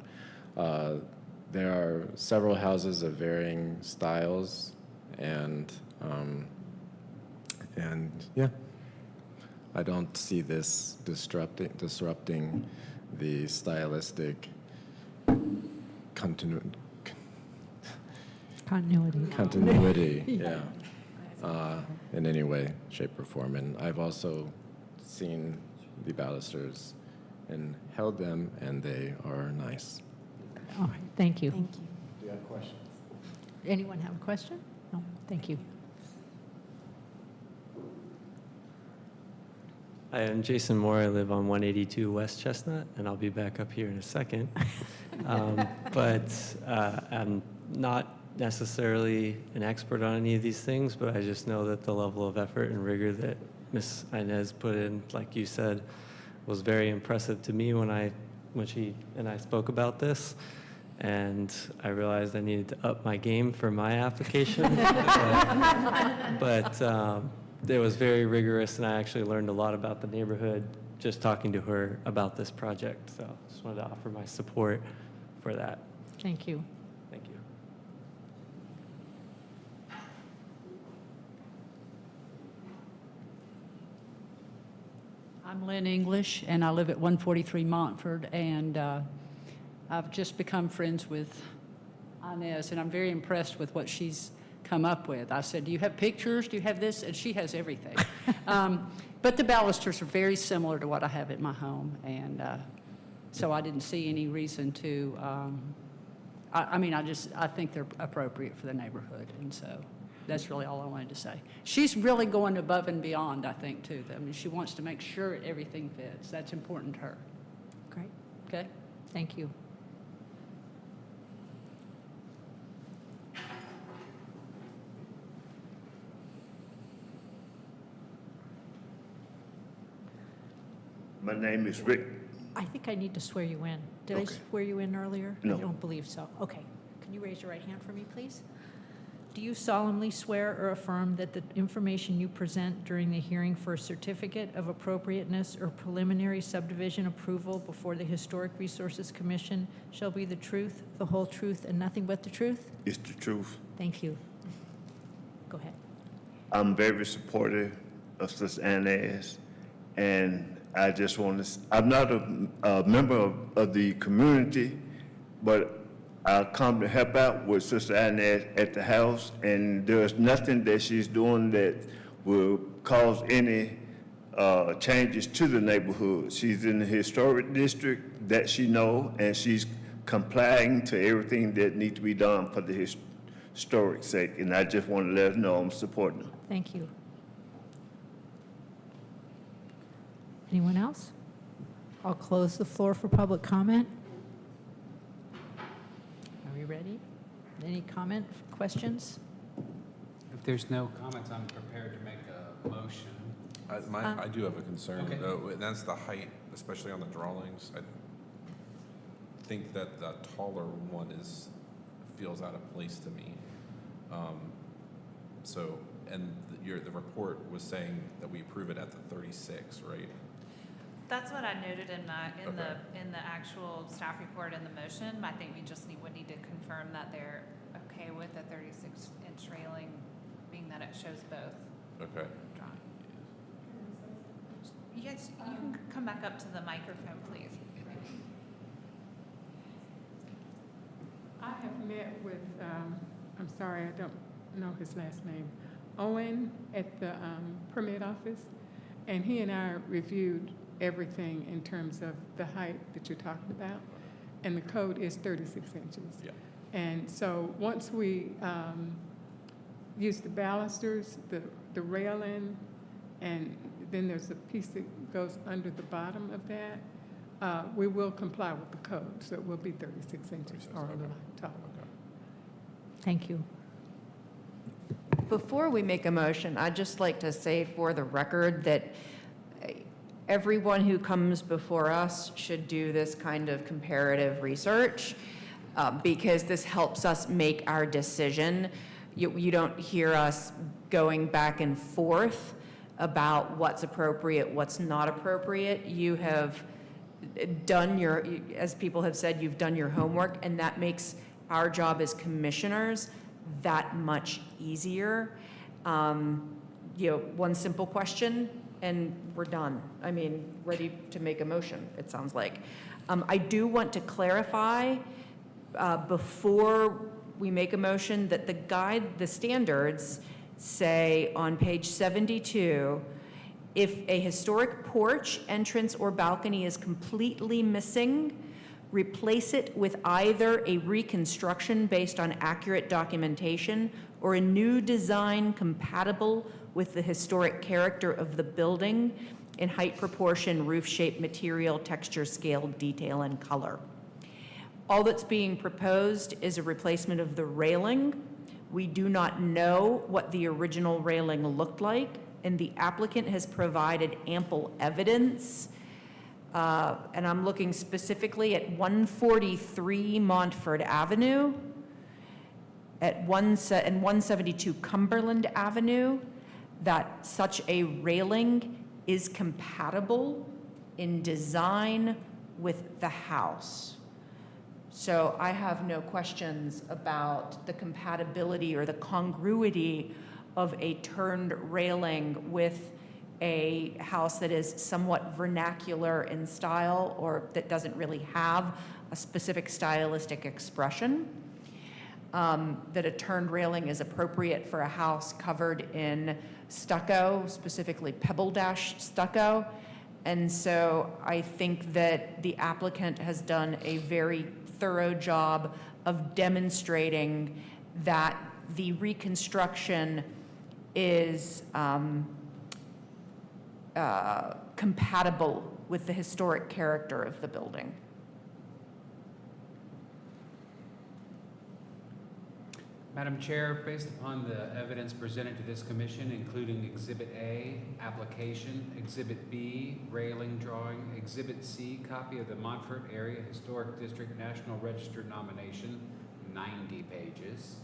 there are several houses of varying styles, and yeah, I don't see this disrupting the stylistic continuity. Yeah, in any way, shape, or form. And I've also seen the balusters and held them, and they are nice.
All right, thank you.
Thank you.
Do you have questions?
Anyone have a question? No, thank you.
Hi, I'm Jason Moore. I live on 182 West Chestnut, and I'll be back up here in a second. But I'm not necessarily an expert on any of these things, but I just know that the level of effort and rigor that Ms. Inez put in, like you said, was very impressive to me when she and I spoke about this. And I realized I needed to up my game for my application. but it was very rigorous, and I actually learned a lot about the neighborhood just talking to her about this project. So just wanted to offer my support for that.
Thank you.
Thank you.
I'm Lynn English, and I live at 143 Montfort, and I've just become friends with Inez, and I'm very impressed with what she's come up with. I said, do you have pictures? Do you have this? And she has everything. But the balusters are very similar to what I have at my home, and so I didn't see any reason to, I think they're appropriate for the neighborhood, and so that's really all I wanted to say. She's really going above and beyond, I think, too. I mean, she wants to make sure everything fits. That's important to her.
Great.
Okay?
Thank you.
My name is Rick.
I think I need to swear you in. Did I swear you in earlier?
No.
I don't believe so. Okay. Can you raise your right hand for me, please? Do you solemnly swear or affirm that the information you present during the hearing for a certificate of appropriateness or preliminary subdivision approval before the Historic Resources Commission shall be the truth, the whole truth, and nothing but the truth?
It's the truth.
Thank you. Go ahead.
I'm very supportive of Sister Inez, and I just want to, I'm not a member of the community, but I come to help out with Sister Inez at the house, and there's nothing that she's doing that will cause any changes to the neighborhood. She's in the historic district that she know, and she's complying to everything that needs to be done for the historic sake, and I just want to let her know I'm supporting her.
Thank you. Anyone else? I'll close the floor for public comment. Are we ready? Any comment, questions?
If there's no comments, I'm prepared to make a motion.
I do have a concern,
Okay.
though, and that's the height, especially on the drawings. I think that the taller one feels out of place to me. So, and the report was saying that we approve it at the 36, right?
That's what I noted in
Okay.
in the actual staff report and the motion. I think we just would need to confirm that they're okay with the 36-inch railing, being that it shows both.
Okay.
You guys, you can come back up to the microphone, please.
I have met with, I'm sorry, I don't know his last name, Owen at the permit office, and he and I reviewed everything in terms of the height that you're talking about, and the code is 36 inches.
Yeah.
And so once we use the balusters, the railing, and then there's a piece that goes under the bottom of that, we will comply with the code, so it will be 36 inches or a little taller.
Thank you.
Before we make a motion, I'd just like to say for the record that everyone who comes before us should do this kind of comparative research because this helps us make our decision. You don't hear us going back and forth about what's appropriate, what's not appropriate. You have done as people have said, you've done your homework, and that makes our job as commissioners that much easier. One simple question, and we're done. I mean, ready to make a motion, it sounds like. I do want to clarify before we make a motion that the standards say on page 72, if a historic porch, entrance, or balcony is completely missing, replace it with either a reconstruction based on accurate documentation or a new design compatible with the historic character of the building in height, proportion, roof shape, material, texture, scale, detail, and color. All that's being proposed is a replacement of the railing. We do not know what the original railing looked like, and the applicant has provided ample evidence. And I'm looking specifically at 143 Montford Avenue, and 172 Cumberland Avenue, that such a railing is compatible in design with the house. So I have no questions about the compatibility or the congruity of a turned railing with a house that is somewhat vernacular in style or that doesn't really have a specific stylistic expression. That a turned railing is appropriate for a house covered in stucco, specifically pebble dash stucco. And so I think that the applicant has done a very thorough job of demonstrating that the reconstruction is compatible with the historic character of the building.
Madam Chair, based upon the evidence presented to this commission, including Exhibit A, application, Exhibit B, railing drawing, Exhibit C, copy of the Montfort Area Historic District National Register nomination, 90 pages,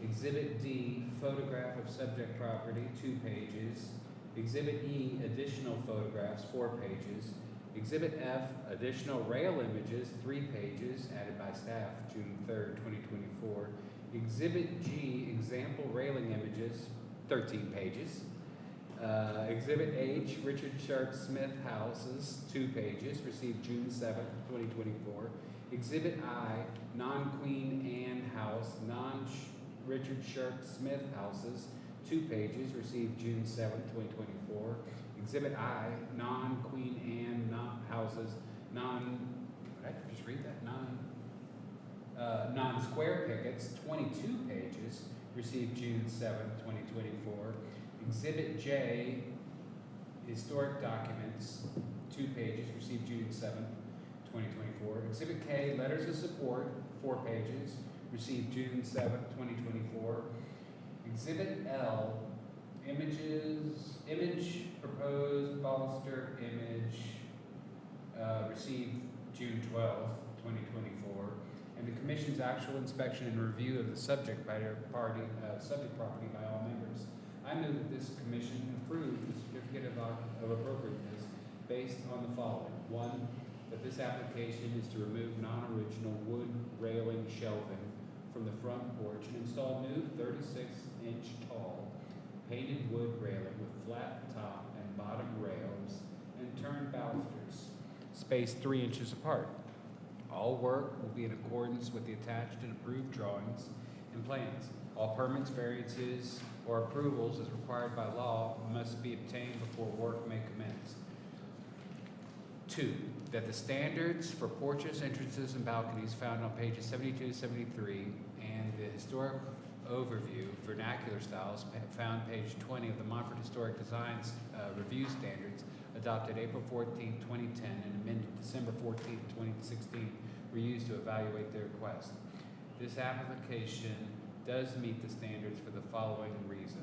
Exhibit D, photograph of subject property, 2 pages. Exhibit E, additional photographs, 4 pages. Exhibit F, additional rail images, 3 pages, added by staff, June 3rd, 2024. Exhibit G, example railing images, 13 pages. Exhibit H, Richard Sharp Smith houses, 2 pages, received June 7th, 2024. Exhibit I, non-Queen Anne house, non-Richard Sharp Smith houses, 2 pages, received June 7th, 2024. Exhibit I, non-Queen Anne houses, did I just read that? Non-square pickets, 22 pages, received June 7th, 2024. Exhibit J, historic documents, 2 pages, received June 7th, 2024. Exhibit K, letters of support, 4 pages, received June 7th, 2024. Exhibit L, image proposed Bolster image, received June 12th, 2024. And the Commission's actual inspection and review of the subject property by all members. I move that this Commission approve the certificate of appropriateness based on the following. 1, that this application is to remove non-original wood railing shelving from the front porch and install new 36-inch tall painted wood railing with flat top and bottom rails and turned balusters, spaced 3 inches apart. All work will be in accordance with the attached and approved drawings and plans. All permits, variances, or approvals as required by law must be obtained before work may commence. 2, that the standards for porches, entrances, and balconies found on pages 72 to 73 and the historic overview vernacular styles found page 20 of the Montfort Historic Designs Review Standards adopted April 14, 2010 and amended December 14, 2016 were used to evaluate their request. This application does meet the standards for the following reasons.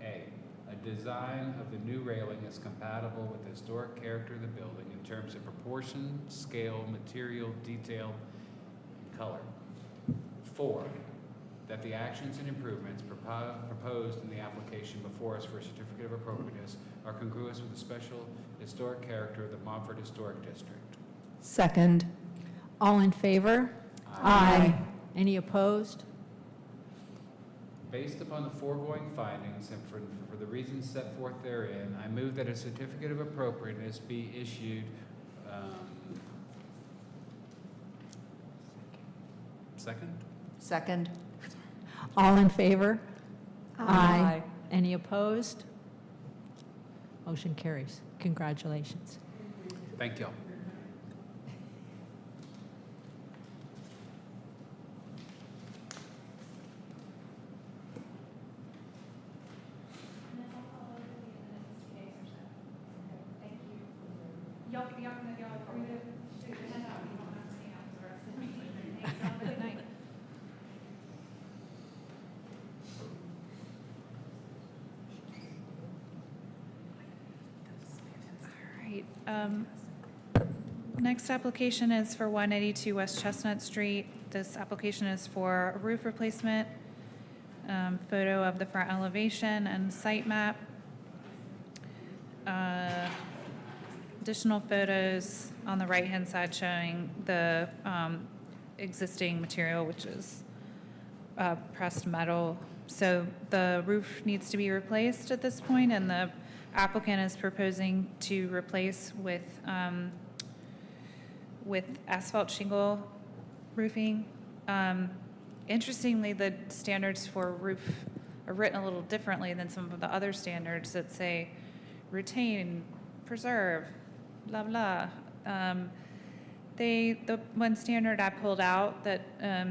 A design of the new railing is compatible with the historic character of the building in terms of proportion, scale, material, detail, and color. 4, that the actions and improvements proposed in the application before us for a certificate of appropriateness are congruous with the special historic character of the Montfort Historic District.
Second.
All in favor?
Aye.
Any opposed?
Based upon the foregoing findings and for the reasons set forth therein, I move that a certificate of appropriateness be issued. Second?
Second.
All in favor?
Aye.
Any opposed? Motion carries. Congratulations.
Thank you.
Next application is for 182 West Chestnut Street. This application is for a roof replacement, photo of the front elevation and site map. Additional photos on the right-hand side showing the existing material, which is pressed metal. So the roof needs to be replaced at this point, and the applicant is proposing to replace with asphalt shingle roofing. Interestingly, the standards for roof are written a little differently than some of the other standards that say retain, preserve, blah, blah. The one standard I pulled out that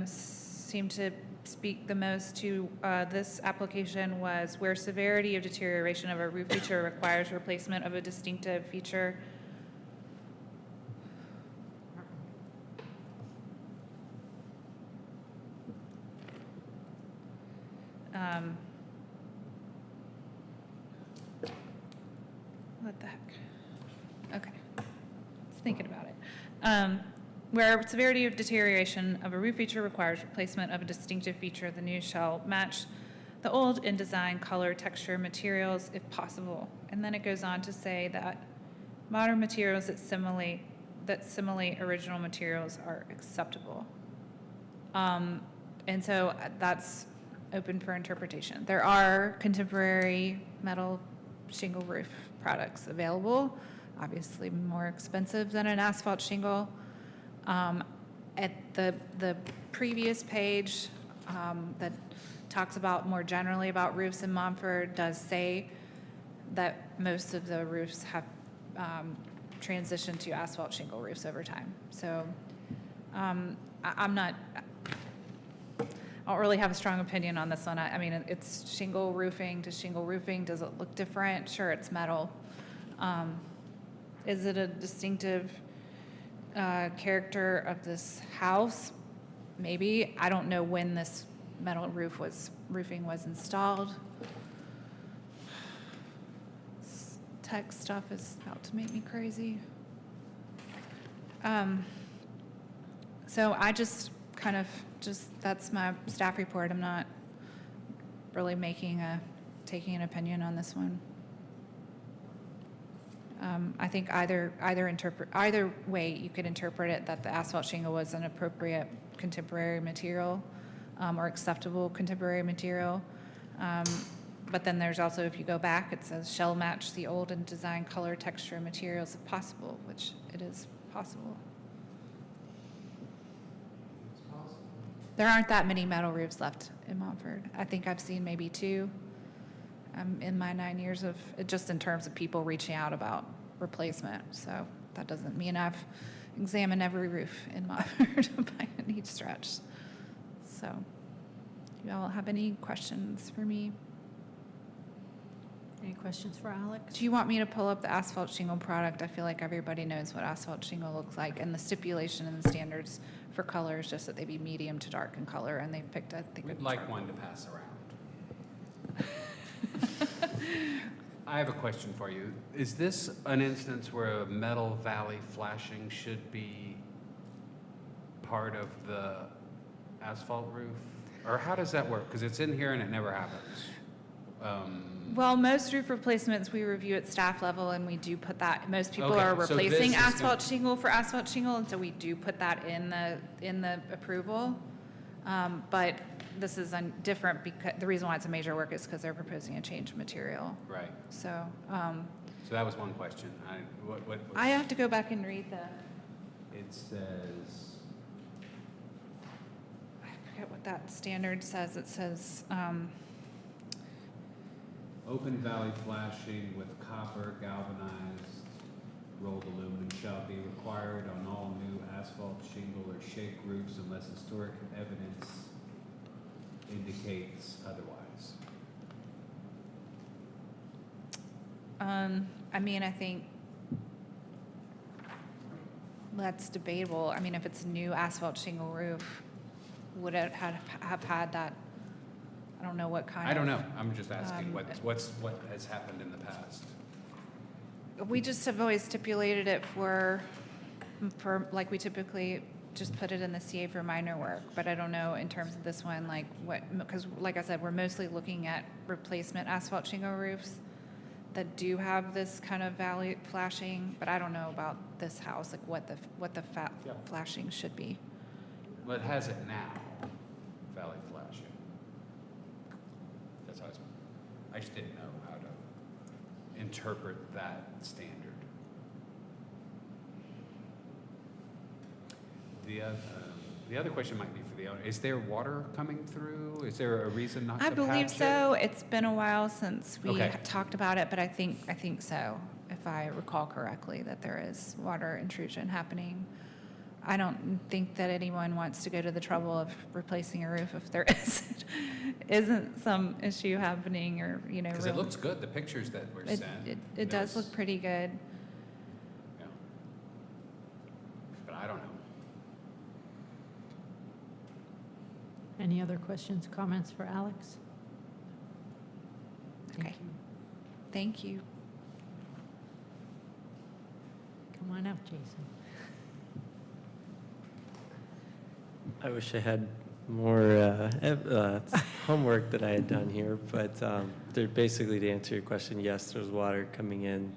seemed to speak the most to this application was where severity of deterioration of a roof feature requires replacement of a distinctive feature. What the heck? Okay. Just thinking about it.
where severity of deterioration of a roof feature requires replacement of a distinctive feature, the new shall match the old in design, color, texture, materials, if possible. And then it goes on to say that modern materials that simulate original materials are acceptable. And so that's open for interpretation. There are contemporary metal shingle roof products available, obviously more expensive than an asphalt shingle. At the previous page that talks about more generally about roofs in Montford does say that most of the roofs have transitioned to asphalt shingle roofs over time. So I don't really have a strong opinion on this one. I mean, it's shingle roofing to shingle roofing. Does it look different? Sure, it's metal. Is it a distinctive character of this house? Maybe. I don't know when this metal roofing was installed. This tech stuff is about to make me crazy. So I just kind of that's my staff report. I'm not really taking an opinion on this one. I think either way you could interpret it, that the asphalt shingle was an appropriate contemporary material or acceptable contemporary material. But then there's also, if you go back, it says shall match the old and design, color, texture, materials if possible, which it is possible. There aren't that many metal roofs left in Montford. I think I've seen maybe 2 in my 9 years of, just in terms of people reaching out about replacement. So that doesn't mean I've examined every roof in Montford by any stretch. So do you all have any questions for me?
Any questions for Alex?
Do you want me to pull up the asphalt shingle product? I feel like everybody knows what asphalt shingle looks like, and the stipulation and the standards for color is just that they be medium to dark in color, and they've picked, I think,
We'd like one to pass around. I have a question for you. Is this an instance where a metal valley flashing should be part of the asphalt roof? Or how does that work? Because it's in here and it never happens.
Well, most roof replacements we review at staff level, and we do put that. Most people
Okay,
are
so
replacing
this is
asphalt shingle for asphalt shingle, and so we do put that in the approval. But this is different because the reason why it's a major work is because they're proposing a change of material.
Right.
So.
So that was one question.
I have to go back and read the.
It says.
I forget what that standard says. It says.
Open valley flashing with copper galvanized rolled aluminum shall be required on all new asphalt shingle or shake roofs unless historic evidence indicates otherwise.
I mean, I think that's debatable. I mean, if it's a new asphalt shingle roof, would it have had that? I don't know what kind of.
I don't know. I'm just asking what has happened in the past.
We just have always stipulated it for like we typically just put it in the CA for minor work, but I don't know in terms of this one, like because like I said, we're mostly looking at replacement asphalt shingle roofs that do have this kind of valley flashing, but I don't know about this house, like what the flashing should be.
Well, it has it now, valley flashing. That's how I just didn't know how to interpret that standard. The other question might be for the owner. Is there water coming through? Is there a reason not to patch it?
I believe so. It's been a while since we
Okay.
talked about it, but I think so, if I recall correctly, that there is water intrusion happening. I don't think that anyone wants to go to the trouble of replacing a roof if there isn't some issue happening, or
Because it looks good, the pictures that were sent.
It does look pretty good.
Yeah. But I don't know.
Any other questions, comments for Alex?
Okay. Thank you.
Come on up, Jason.
I wish I had more homework that I had done here, but they're basically, to answer your question, yes, there's water coming in.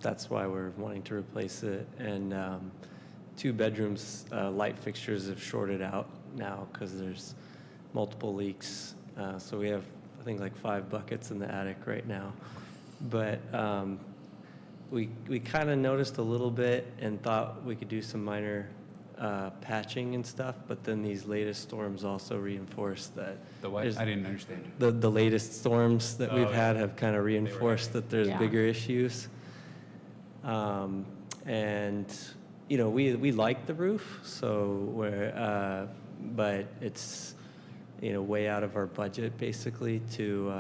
That's why we're wanting to replace it. And 2 bedrooms, light fixtures have shorted out now because there's multiple leaks. So we have, I think, like 5 buckets in the attic right now. But we kind of noticed a little bit and thought we could do some minor patching and stuff, but then these latest storms also reinforced that.
The what? I didn't understand.
The latest storms that we've had
Yeah.
have kind of reinforced that there's
Yeah.
bigger issues. And, you know, we like the roof, so we're, but it's, you know, way out of our budget basically to,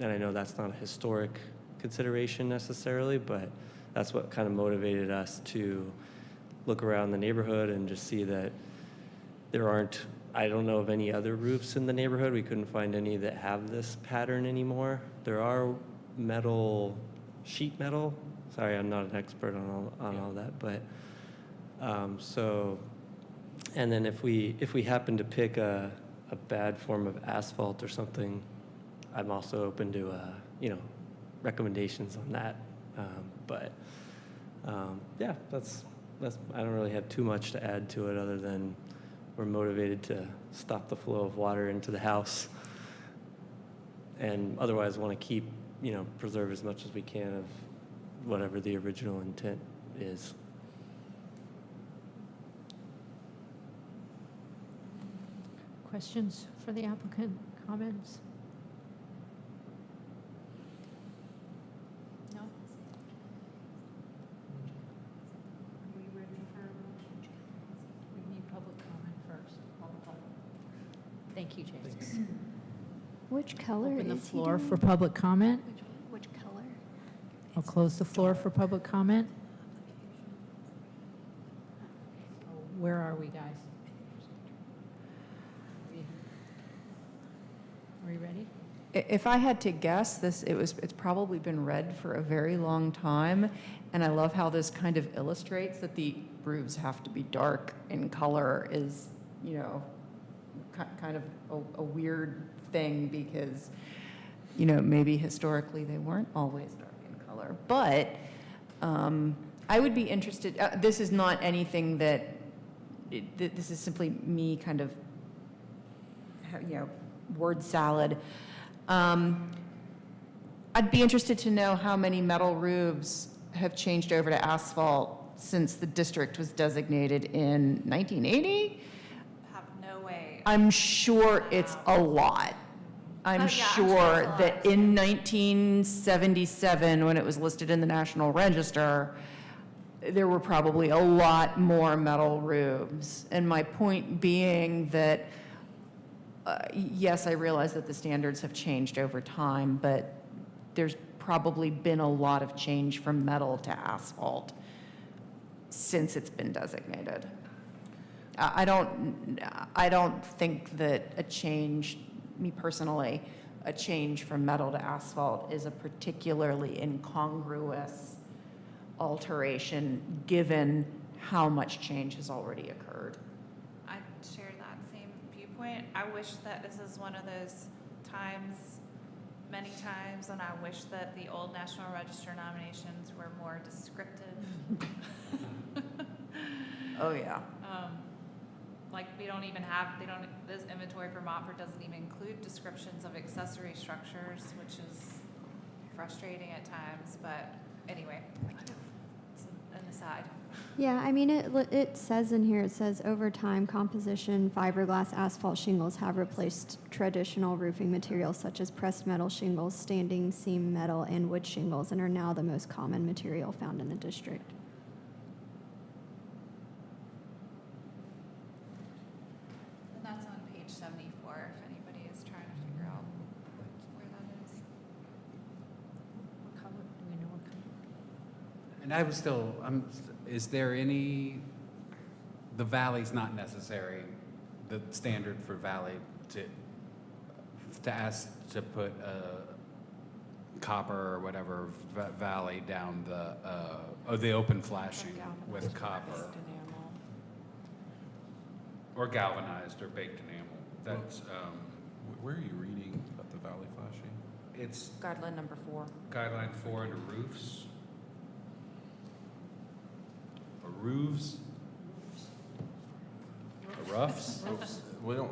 and I know that's not a historic consideration necessarily, but that's what kind of motivated us to look around the neighborhood and just see that there aren't, I don't know of any other roofs in the neighborhood. We couldn't find any that have this pattern anymore. There are metal, sheet metal. Sorry, I'm not an expert on all that, but so, and then if we happen to pick a bad form of asphalt or something, I'm also open to you know, recommendations on that. But yeah, that's I don't really have too much to add to it other than we're motivated to stop the flow of water into the house, and otherwise want to keep, you know, preserve as much as we can of whatever the original intent is.
Questions for the applicant, comments? No? Are we ready for, we need public comment first. Thank you, Jason.
Which color
Open the
is he
floor
doing?
for public comment.
Which color?
I'll close the floor for public comment. Where are we, guys? Are we ready?
If I had to guess, it's probably been read for a very long time, and I love how this kind of illustrates that the roofs have to be dark in color is, you know, kind of a weird thing because, you know, maybe historically they weren't always dark in color. But I would be interested, this is not anything that, this is simply me kind of, you know, word salad. I'd be interested to know how many metal roofs have changed over to asphalt since the district was designated in 1980.
Have no way.
I'm sure it's a lot. I'm
I'm
sure
sure it's a
that
lot.
in 1977, when it was listed in the National Register, there were probably a lot more metal roofs. And my point being that yes, I realize that the standards have changed over time, but there's probably been a lot of change from metal to asphalt since it's been designated. I don't think that a change, me personally, a change from metal to asphalt is a particularly incongruous alteration given how much change has already occurred.
I share that same viewpoint. I wish that this is one of those times, many times, when I wish that the old National Register nominations were more descriptive.
Oh, yeah.
Like, we don't even have, this inventory for Montford doesn't even include descriptions of accessory structures, which is frustrating at times, but anyway, it's an aside.
Yeah, I mean, it says in here, it says, over time, composition fiberglass asphalt shingles have replaced traditional roofing materials such as pressed metal shingles, standing seam metal, and wood shingles, and are now the most common material found in the district.
And that's on page 74, if anybody is trying to figure out where that is.
What color? Do we know what color?
And I was still, is there any, the valley's not necessary, the standard for valley to ask to put copper or whatever valley down the open flashing with copper? or galvanized or baked enamel. That's,
Where are you reading about the valley flashing?
it's
Guideline number 4.
guideline 4 under roofs. Or roofs? Or roofs?
We don't,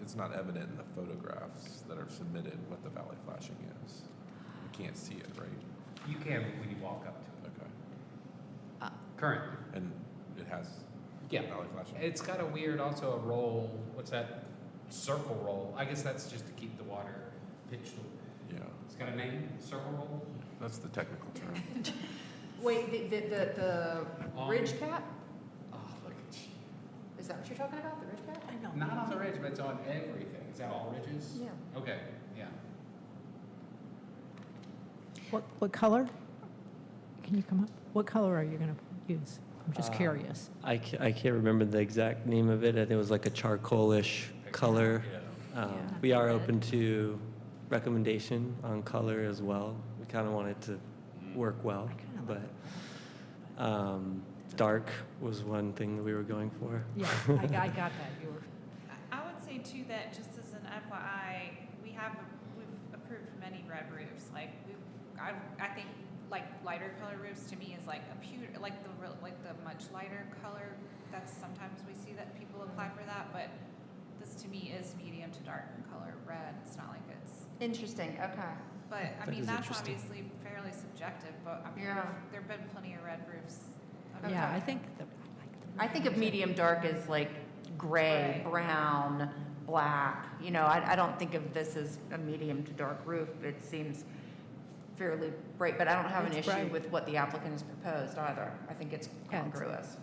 it's not evident in the photographs that are submitted what the valley flashing is. We can't see it, right?
You can when you walk up to it.
Okay.
Currently.
And it has
Yeah.
valley flashing?
It's got a weird, also a roll, what's that, circle roll. I guess that's just to keep the water pitched.
Yeah,
It's got a name, circle roll?
that's the technical term.
Wait, the ridge cap?
Oh, look at you.
Is that what you're talking about, the ridge cap? I know.
Not on the ridge, but it's on everything. Is that all ridges?
Yeah.
Okay, yeah.
What color? Can you come up? What color are you going to use? I'm just curious.
I can't remember the exact name of it. I think it was like a charcoalish color. We are open to recommendation on color as well. We kind of want it to work well, but dark was one thing that we were going for.
Yeah, I got that. You were.
I would say too that just as an FYI, we've approved many red roofs. Like I think like lighter color roofs to me is like a pewter, like the much lighter color. That's sometimes we see that people apply for that, but this to me is medium to dark in color red. It's not like it's.
Interesting, okay.
But I
That
mean
is
that's
interesting.
obviously fairly subjective. But I mean
Yeah.
there've been plenty of red roofs.
Yeah, I think
I think of medium dark as like gray, brown, black. You know, I don't think of this as a medium to dark roof. It seems fairly bright, but I don't have an
It's
issue
bright.
with what the applicant has proposed either. I think it's
Yeah, it's-
congruous.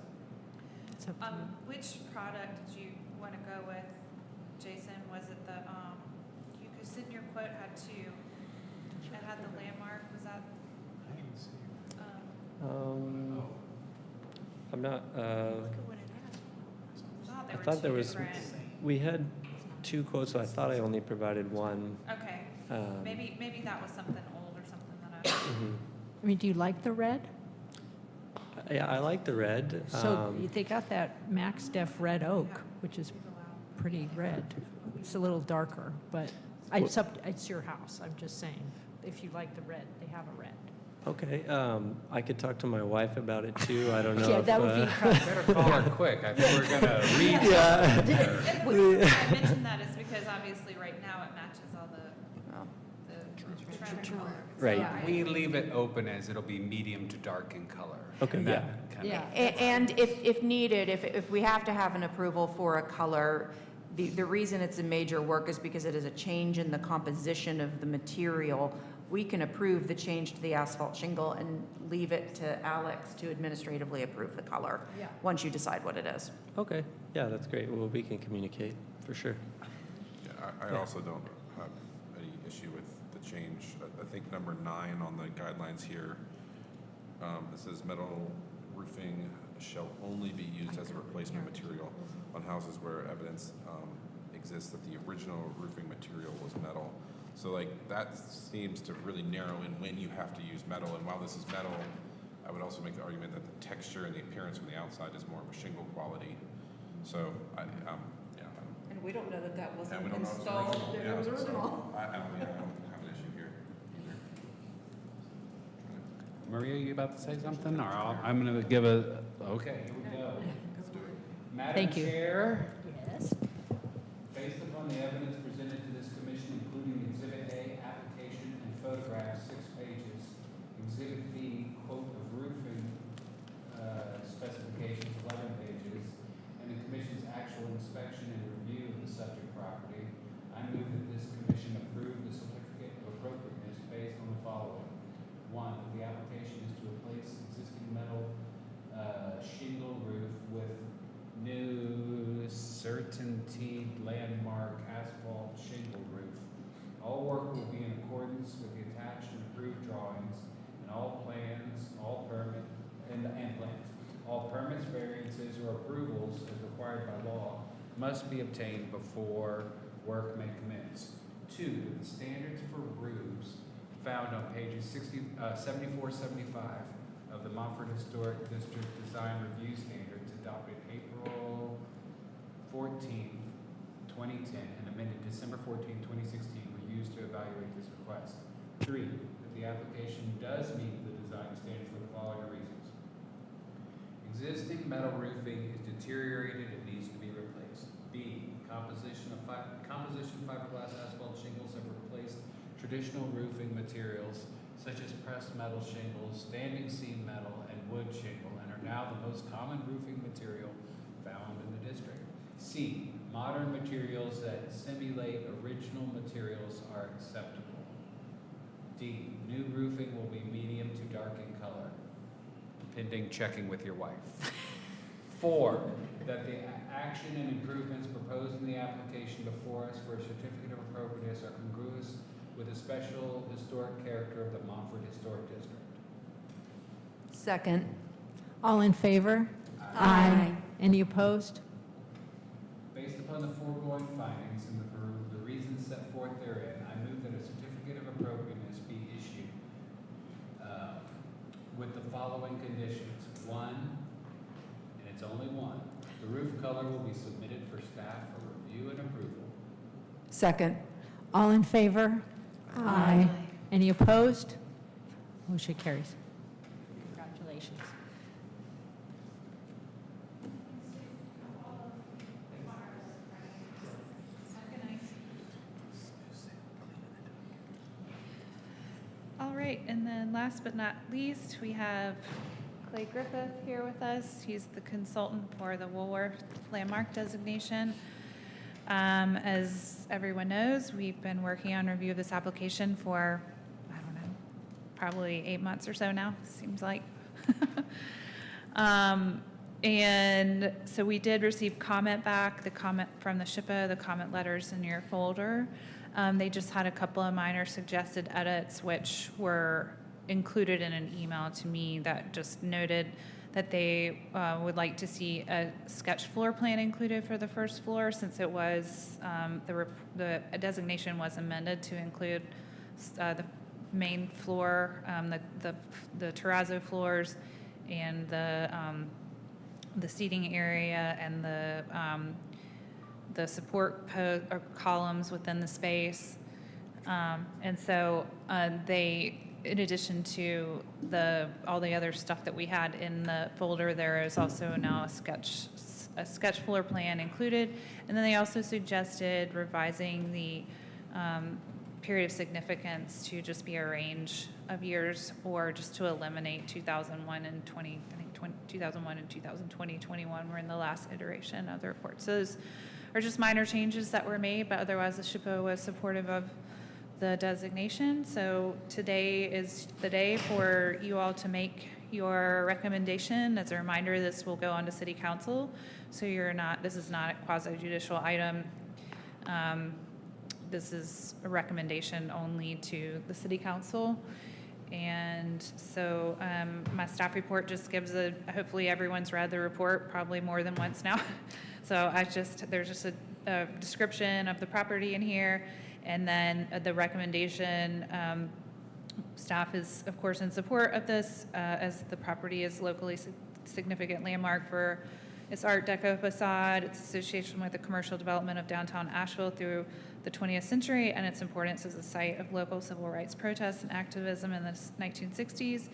It's up to you.
Which product did you want to go with, Jason? Was it the you could in your quote had two. It had the landmark. Was that?
I'm not,
Look at what it had.
I thought there was,
different.
we had 2 quotes, so I thought I only provided one.
Okay. Maybe that was something old or something that I.
Mhm.
I mean, do you like the red?
Yeah, I like the red.
So they got that Max Def Red Oak, which is pretty red. It's a little darker, but it's your house. I'm just saying, if you like the red, they have a red.
Okay, I could talk to my wife about it too. I don't know.
Yeah,
if,
that would be
Better call her quick. I think we're gonna read
Yeah.
something there.
And the reason I mentioned that is because obviously right now it matches all the trim color.
Right.
So I-
We leave it open as it'll be medium to dark in color.
Okay,
And
yeah.
that kind of-
Yeah.
And if needed, if we have to have an approval for a color, the reason it's a major work is because it is a change in the composition of the material. We can approve the change to the asphalt shingle and leave it to Alex to administratively approve the color,
Yeah.
once you decide what it is.
Okay, yeah, that's great. Well, we can communicate, for sure.
Yeah, I also don't have any issue with the change. I think number 9 on the guidelines here, it says metal roofing shall only be used as a replacement material on houses where evidence exists that the original roofing material was metal. So like, that seems to really narrow in when you have to use metal, and while this is metal, I would also make the argument that the texture and the appearance from the outside is more of a shingle quality. So
And we don't know that that
and we don't know if it's original. So I don't have an issue here either.
Maria, you about to say something, or I'm gonna give okay, here we go. Madam
Thank you.
Chair,
Yes.
based upon the evidence presented to this commission, including Exhibit A, application and photographs, 6 pages, Exhibit B, quote of roofing specifications, 11 pages, and the commission's actual inspection and review of the subject property, I move that this commission approve the certificate of appropriateness based on the following. 1, the application is to replace existing metal shingle roof with new certainty landmark asphalt shingle roof. All work will be in accordance with the attached and approved drawings and all plans, all permit, and plans. All permits, variances, or approvals as required by law must be obtained before work may commence. 2, the standards for roofs found on pages 74, 75 of the Montford Historic District Design Review Standards adopted April 14, 2010, and amended December 14, 2016 were used to evaluate this request. 3, that the application does meet the design standards for the following reasons. Existing metal roofing is deteriorated and needs to be replaced. B, composition fiberglass asphalt shingles have replaced traditional roofing materials such as pressed metal shingles, standing seam metal, and wood shingle, and are now the most common roofing material found in the district. C, modern materials that simulate original materials are acceptable. D, new roofing will be medium to dark in color, pending checking with your wife. 4, that the action and improvements proposed in the application before us for a certificate of appropriateness are congruous with the special historic character of the Montfort Historic District.
Second.
All in favor?
Aye.
Any opposed?
Based upon the foregoing findings and for the reasons set forth therein, I move that a certificate of appropriateness be issued with the following conditions. 1, and it's only 1, the roof color will be submitted for staff for review and approval.
Second.
All in favor? Aye. Any opposed? Motion carries. Congratulations.
All right, and then last but not least, we have Clay Griffith here with us. He's the consultant for the Woolworth Landmark designation. As everyone knows, we've been working on review of this application for, I don't know, probably 8 months or so now, seems like. And so we did receive comment back, the comment from the SHPO, the comment letters in your folder. They just had a couple of minor suggested edits, which were included in an email to me that just noted that they would like to see a sketch floor plan included for the first floor, since it was, the designation was amended to include the main floor, the terrazzo floors, and the seating area, and the support or columns within the space. And so they, in addition to all the other stuff that we had in the folder, there is also now a sketch floor plan included. And then they also suggested revising the period of significance to just be a range of years, or just to eliminate 2001 and 2001 and 2020, 21 were in the last iteration of the report. So those are just minor changes that were made, but otherwise the SHPO was supportive of the designation. So today is the day for you all to make your recommendation. As a reminder, this will go on to City Council, so this is not a quasi-judicial item. This is a recommendation only to the City Council. And so my staff report just gives hopefully everyone's read the report probably more than once now. So there's just a description of the property in here. And then the recommendation, staff is, of course, in support of this, as the property is locally significant landmark for its Art Deco facade, its association with the commercial development of downtown Asheville through the 20th century, and its importance as a site of local civil rights protests and activism in the 1960s.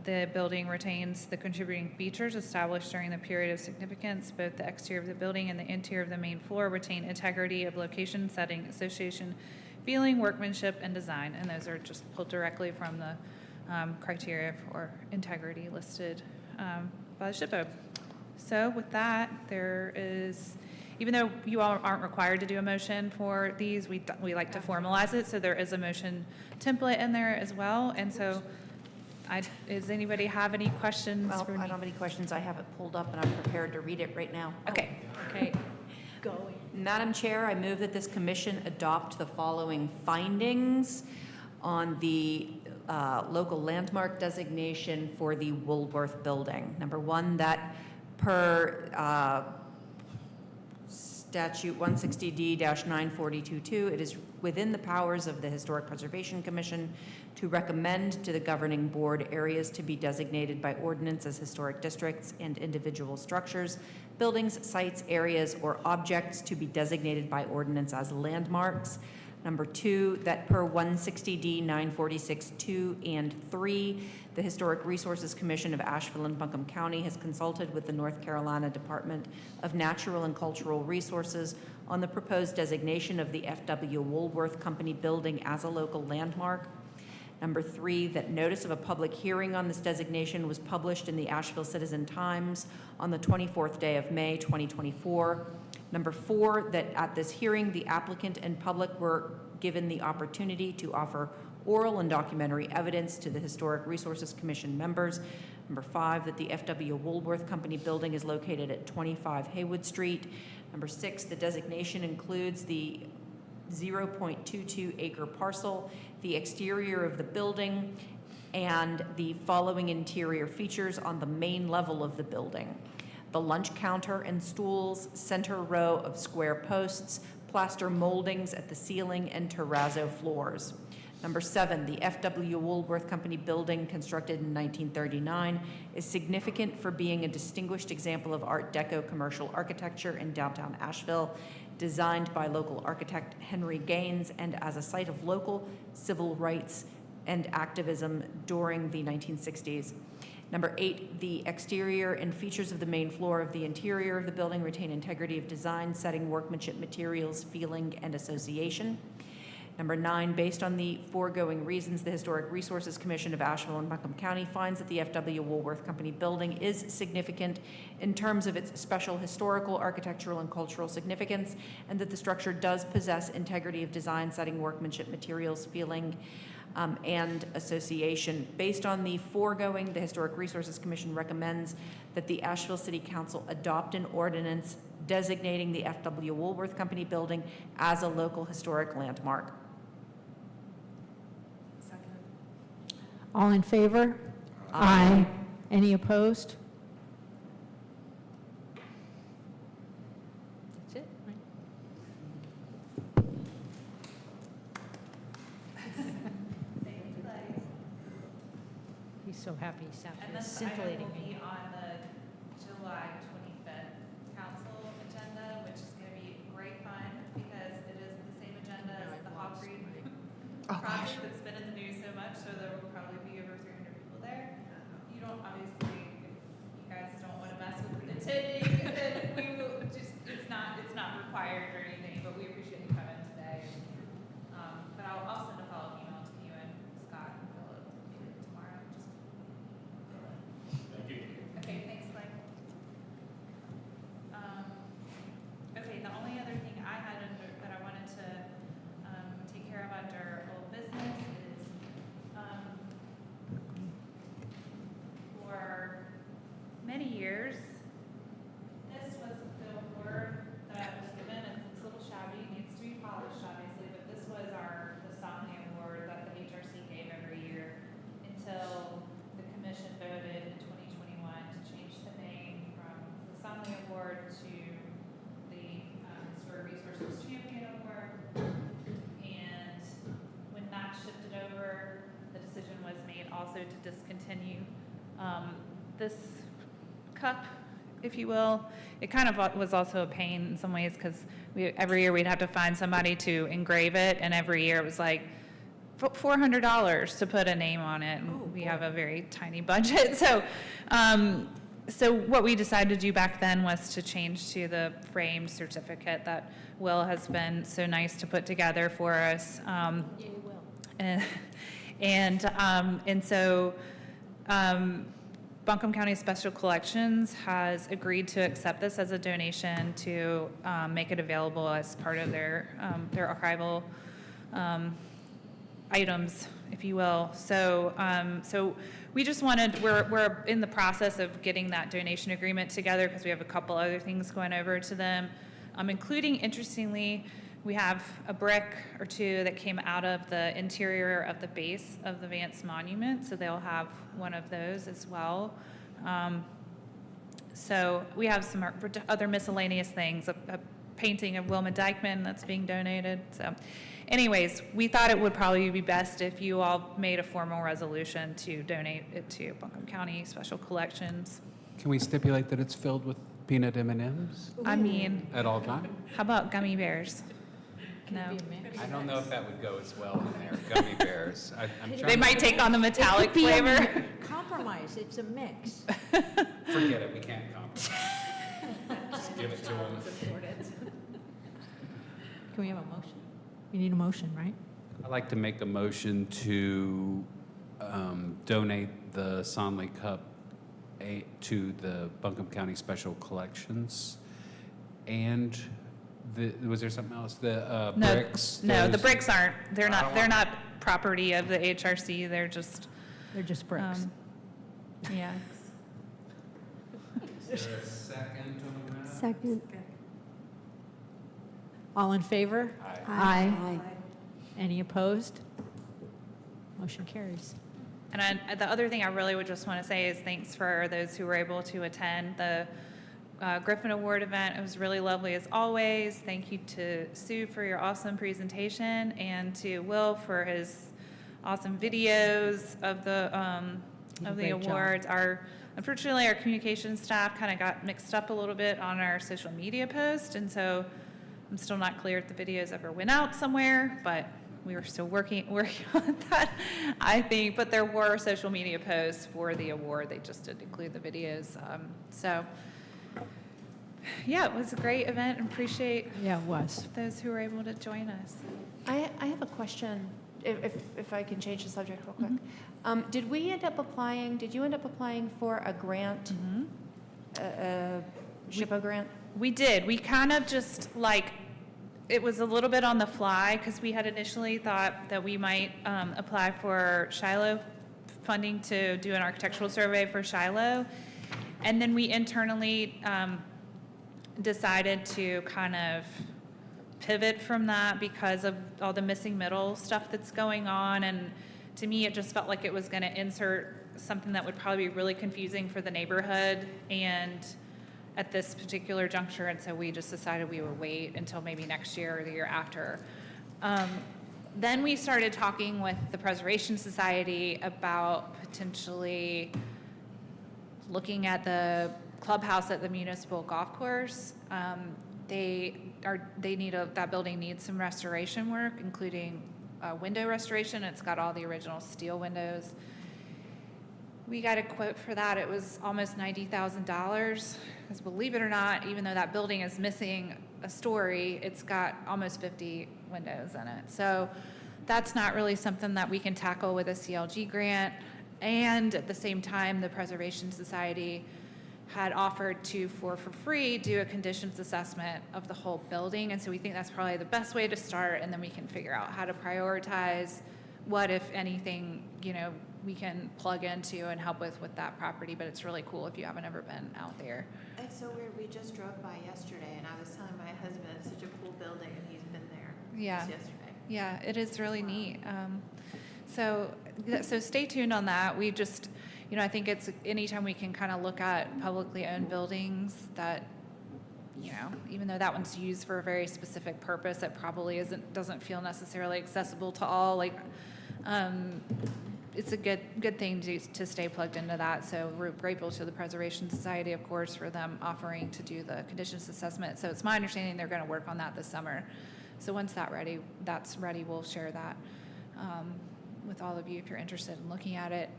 The building retains the contributing features established during the period of significance. Both the exterior of the building and the interior of the main floor retain integrity of location, setting, association, feeling, workmanship, and design. And those are just pulled directly from the criteria for integrity listed by the SHPO. So with that, there is, even though you all aren't required to do a motion for these, we like to formalize it. So there is a motion template in there as well. And so does anybody have any questions
Well,
for me?
I don't have any questions. I have it pulled up and I'm prepared to read it right now.
Okay.
Going.
Madam Chair, I move that this commission adopt the following findings on the local landmark designation for the Woolworth Building. Number one, that per statute 160D-9422, it is within the powers of the Historic Preservation Commission to recommend to the governing board areas to be designated by ordinance as historic districts and individual structures, buildings, sites, areas, or objects to be designated by ordinance as landmarks. Number 2, that per 160D 946 2 and 3, the Historic Resources Commission of Asheville and Buncombe County has consulted with the North Carolina Department of Natural and Cultural Resources on the proposed designation of the F.W. Woolworth Company building as a local landmark. Number 3, that notice of a public hearing on this designation was published in the Asheville Citizen-Times on the 24th day of May, 2024. Number 4, that at this hearing, the applicant and public were given the opportunity to offer oral and documentary evidence to the Historic Resources Commission members. Number 5, that the F.W. Woolworth Company building is located at 25 Haywood Street. Number 6, the designation includes the 0.22 acre parcel, the exterior of the building, and the following interior features on the main level of the building: the lunch counter and stools, center row of square posts, plaster moldings at the ceiling, and terrazzo floors. Number 7, the F.W. Woolworth Company building, constructed in 1939, is significant for being a distinguished example of Art Deco commercial architecture in downtown Asheville, designed by local architect Henry Gaines, and as a site of local civil rights and activism during the 1960s. Number 8, the exterior and features of the main floor of the interior of the building retain integrity of design, setting, workmanship, materials, feeling, and association. Number 9, based on the foregoing reasons, the Historic Resources Commission of Asheville and Buncombe County finds that the F.W. Woolworth Company building is significant in terms of its special historical, architectural, and cultural significance, and that the structure does possess integrity of design, setting, workmanship, materials, feeling, and association. Based on the foregoing, the Historic Resources Commission recommends that the Asheville City Council adopt an ordinance designating the F.W. Woolworth Company building as a local historic landmark.
All in favor? Aye. Any opposed? That's it, right? He's so happy, he's sat
And
there
this item
scintillating
will
me.
be on the July 25th council agenda, which is going to be great fun because it is the same agenda as the Hawk Creek project that's been in the news so much, so there will probably be over 300 people there. You don't, obviously, if you guys don't want to mess with attending, then we will just, it's not required or anything, but we appreciate you coming today. But I'll send a follow-up email to you and Scott and Philip tomorrow.
Thank you.
Okay, thanks, Mike. Okay, the only other thing I had that I wanted to take care of under old business is for many years, this was the award that was given, and it's a little shabby, needs to be polished, obviously, but this was the Somni Award that the HRC gave every year until the commission voted in 2021 to change the name from the Somni Award to the Historic Resources Champion Award. And when that shifted over, the decision was made also to discontinue this cup, if you will. It kind of was also a pain in some ways because every year we'd have to find somebody to engrave it, and every year it was like $400 to put a name on it. And we have a very tiny budget, so what we decided to do back then was to change to the framed certificate that Will has been so nice to put together for us. So Buncombe County Special Collections has agreed to accept this as a donation to make it available as part of their archival items, if you will. So we just wanted, we're in the process of getting that donation agreement together because we have a couple other things going over to them, including, interestingly, we have a brick or two that came out of the interior of the base of the Vance Monument, so they'll have one of those as well. So we have some other miscellaneous things,
painting of Wilma Dykeman that's being donated. So anyways, we thought it would probably be best if you all made a formal resolution to donate it to Buncombe County Special Collections.
Can we stipulate that it's filled with peanut M&Ms
I mean,
at all times?
how about gummy bears? No.
I don't know if that would go as well in there, gummy bears. I'm
They
trying
might take on the metallic flavor.
Compromise, it's a mix.
Forget it, we can't compromise. Just give it to them.
Can we have a motion? We need a motion, right?
I'd like to make a motion to donate the Sonley Cup to the Buncombe County Special Collections. And was there something else? The bricks?
No, the bricks aren't. They're not property of the HRC. They're just
bricks.
Yeah.
Is there a second on that?
Second.
All in favor?
Aye.
Aye. Any opposed? Motion carries.
And the other thing I really would just want to say is thanks for those who were able to attend the Griffin Award event. It was really lovely as always. Thank you to Sue for your awesome presentation and to Will for his awesome videos of the
great job.
awards. Unfortunately, our communications staff kind of got mixed up a little bit on our social media post, and so I'm still not clear if the videos ever went out somewhere, but we were still working on that, I think. But there were social media posts for the award. They just didn't include the videos. So, yeah, it was a great event. Appreciate
Yeah, it was.
those who were able to join us.
I have a question, if I can change the subject real quick. Did you end up applying for a grant, a SHPO grant?
We did. We kind of just it was a little bit on the fly because we had initially thought that we might apply for Shiloh funding to do an architectural survey for Shiloh. And then we internally decided to kind of pivot from that because of all the missing middle stuff that's going on. And to me, it just felt like it was going to insert something that would probably be really confusing for the neighborhood and at this particular juncture. And so we just decided we would wait until maybe next year or the year after. Then we started talking with the Preservation Society about potentially looking at the clubhouse at the municipal golf course. That building needs some restoration work, including window restoration. It's got all the original steel windows. We got a quote for that. It was almost $90,000. Because believe it or not, even though that building is missing a story, it's got almost 50 windows in it. So that's not really something that we can tackle with a CLG grant. And at the same time, the Preservation Society had offered to, for free, do a conditions assessment of the whole building. And so we think that's probably the best way to start, and then we can figure out how to prioritize what, if anything, we can plug into and help with that property. But it's really cool if you haven't ever been out there.
It's so weird. We just drove by yesterday, and I was telling my husband it's such a cool building, and he's been there
Yeah.
just yesterday.
Yeah, it is really neat. So stay tuned on that. We just, I think it's anytime we can kind of look at publicly owned buildings that, even though that one's used for a very specific purpose, it probably doesn't feel necessarily accessible to all. It's a good thing to stay plugged into that. So we're grateful to the Preservation Society, of course, for them offering to do the conditions assessment. So it's my understanding they're going to work on that this summer. So once that's ready, we'll share that with all of you if you're interested in looking at it.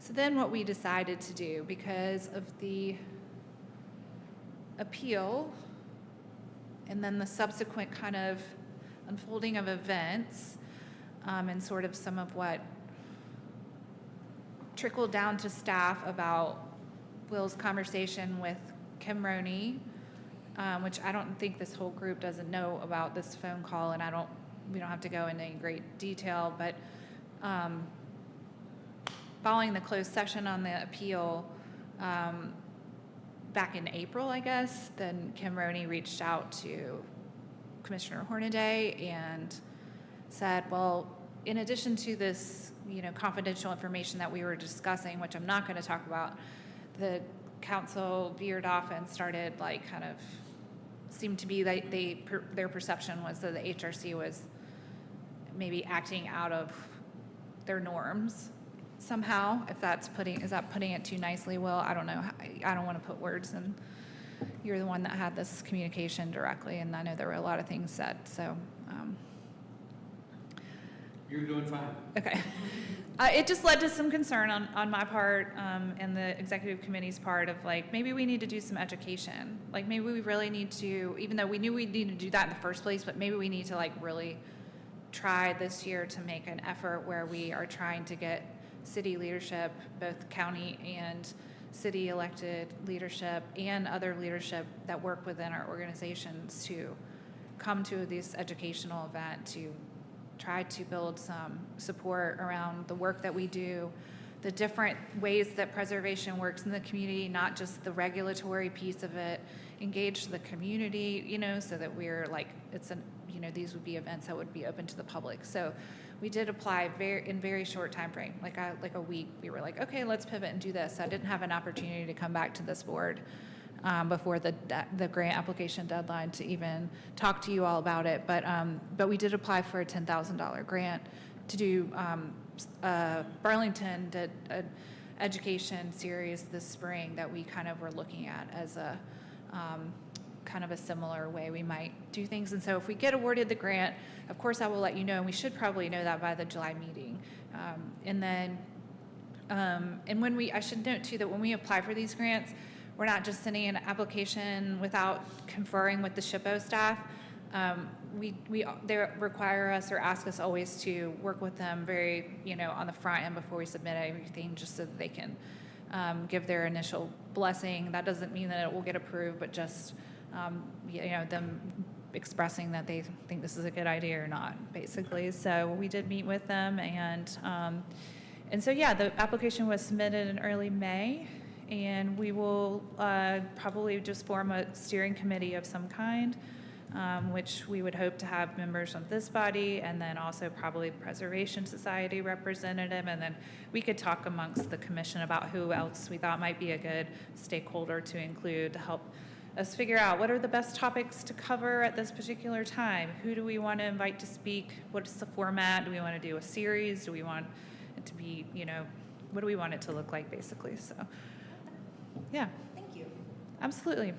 So then what we decided to do, because of the appeal and then the subsequent kind of unfolding of events and sort of some of what trickled down to staff about Will's conversation with Kim Roney, which I don't think this whole group doesn't know about this phone call, and we don't have to go into any great detail, but following the closed session on the appeal back in April, I guess, then Kim Roney reached out to Commissioner Hornaday and said, well, in addition to this, confidential information that we were discussing, which I'm not going to talk about, the council veered off and started kind of seemed to be that their perception was that the HRC was maybe acting out of their norms somehow. If that's is that putting it too nicely? Will, I don't know. I don't want to put words in. You're the one that had this communication directly, and I know there were a lot of things said, so.
You're doing fine.
Okay. It just led to some concern on my part and the executive committee's part of like, maybe we need to do some education. Like maybe we really need to, even though we knew we needed to do that in the first place, but maybe we need to like really try this year to make an effort where we are trying to get city leadership, both county and city elected leadership and other leadership that work within our organizations to come to this educational event to try to build some support around the work that we do, the different ways that preservation works in the community, not just the regulatory piece of it, engage the community, you know, so that we're like, these would be events that would be open to the public. So we did apply in very short time frame, like a week. We were like, okay, let's pivot and do this. I didn't have an opportunity to come back to this board before the grant application deadline to even talk to you all about it. But we did apply for a $10,000 grant to do Burlington did an education series this spring that we kind of were looking at as a kind of a similar way we might do things. And so if we get awarded the grant, of course I will let you know, and we should probably know that by the July meeting. And then, and when I should note too that when we apply for these grants, we're not just sending an application without conferring with the SHPO staff. They require us or ask us always to work with them very, on the front end before we submit everything, just so that they can give their initial blessing. That doesn't mean that it will get approved, but just, them expressing that they think this is a good idea or not, basically. So we did meet with them, and so yeah, the application was submitted in early May. And we will probably just form a steering committee of some kind, which we would hope to have members of this body, and then also probably Preservation Society representative, and then we could talk amongst the commission about who else we thought might be a good stakeholder to include to help us figure out what are the best topics to cover at this particular time. Who do we want to invite to speak? What's the format? Do we want to do a series? Do we want it to be, what do we want it to look like, basically? So. Yeah. Thank you. Absolutely.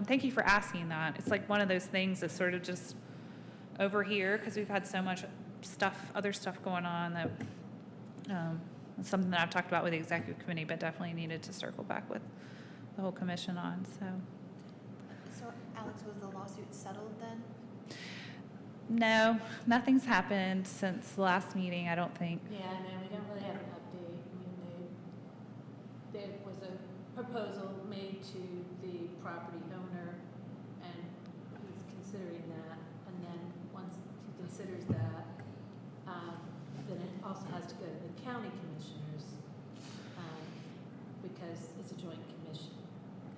Thank you for asking that. It's like one of those things that's sort of just over here because we've had so much other stuff going on that it's something that I've talked about with the executive committee, but definitely needed to circle back with the whole commission on.
So, Alex, was the lawsuit settled then?
No, nothing's happened since the last meeting, I don't think.
Yeah, no, we don't really have an update. I mean, there was a proposal made to the property owner, and he's considering that. And then once he considers that, then it also has to go to the county commissioners because it's a joint commission.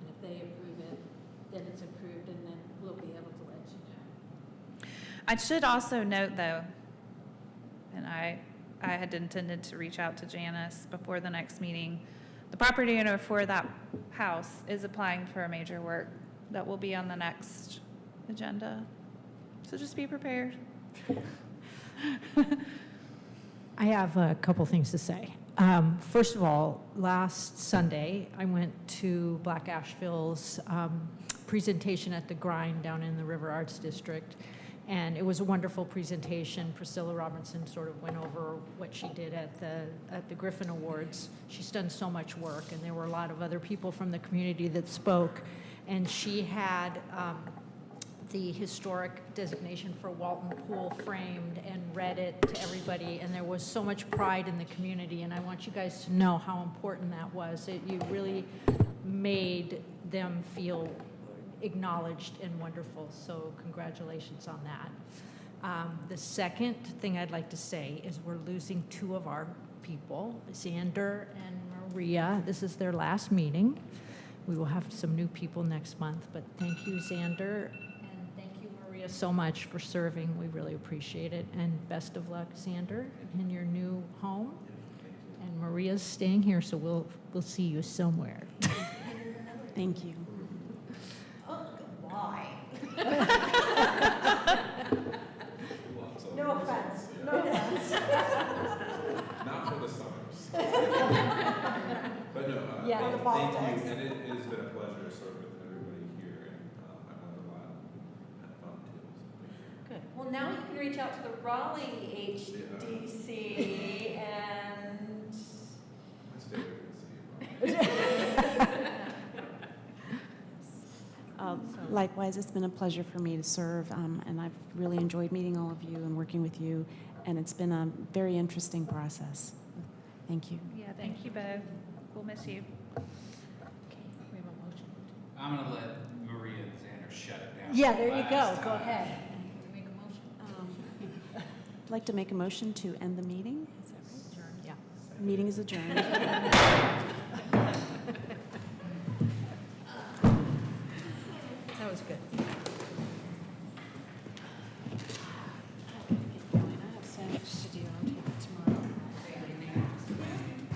And if they approve it, then it's approved, and then we'll be able to let you know.
I should also note, though, and I had intended to reach out to Janice before the next meeting. The property owner for that house is applying for a major work that will be on the next agenda. So just be prepared.
I have a couple things to say. First of all, last Sunday, I went to Black Asheville's presentation at the Grind down in the River Arts District. And it was a wonderful presentation. Priscilla Robinson sort of went over what she did at the Griffin Awards. She's done so much work, and there were a lot of other people from the community that spoke. And she had the historic designation for Walton Pool framed and read it to everybody. And there was so much pride in the community, and I want you guys to know how important that was. You really made them feel acknowledged and wonderful, so congratulations on that. The second thing I'd like to say is we're losing two of our people, Xander and Maria. This is their last meeting. We will have some new people next month, but thank you, Xander, and thank you, Maria, so much for serving. We really appreciate it, and best of luck, Xander, in your new home. And Maria's staying here, so we'll see you somewhere.
Thank you.
Why?
Thank you, and it has been a pleasure to serve with everybody here, and I've learned a lot, had fun too. So
Good. Well, now you can reach out to the Raleigh HDC and.
let's stay away from the city.
Likewise, it's been a pleasure for me to serve, and I've really enjoyed meeting all of you and working with you, and it's been a very interesting process. Thank you.
Yeah, thank you both. We'll miss you.
Okay, we have a motion.
I'm going to let Maria and Xander shut it down.
Yeah, there you go.
last
Go
time.
ahead.
Make a motion.
I'd like to make a motion to end the meeting. Is that right?
Adjourn, yeah.
Meeting is adjourned.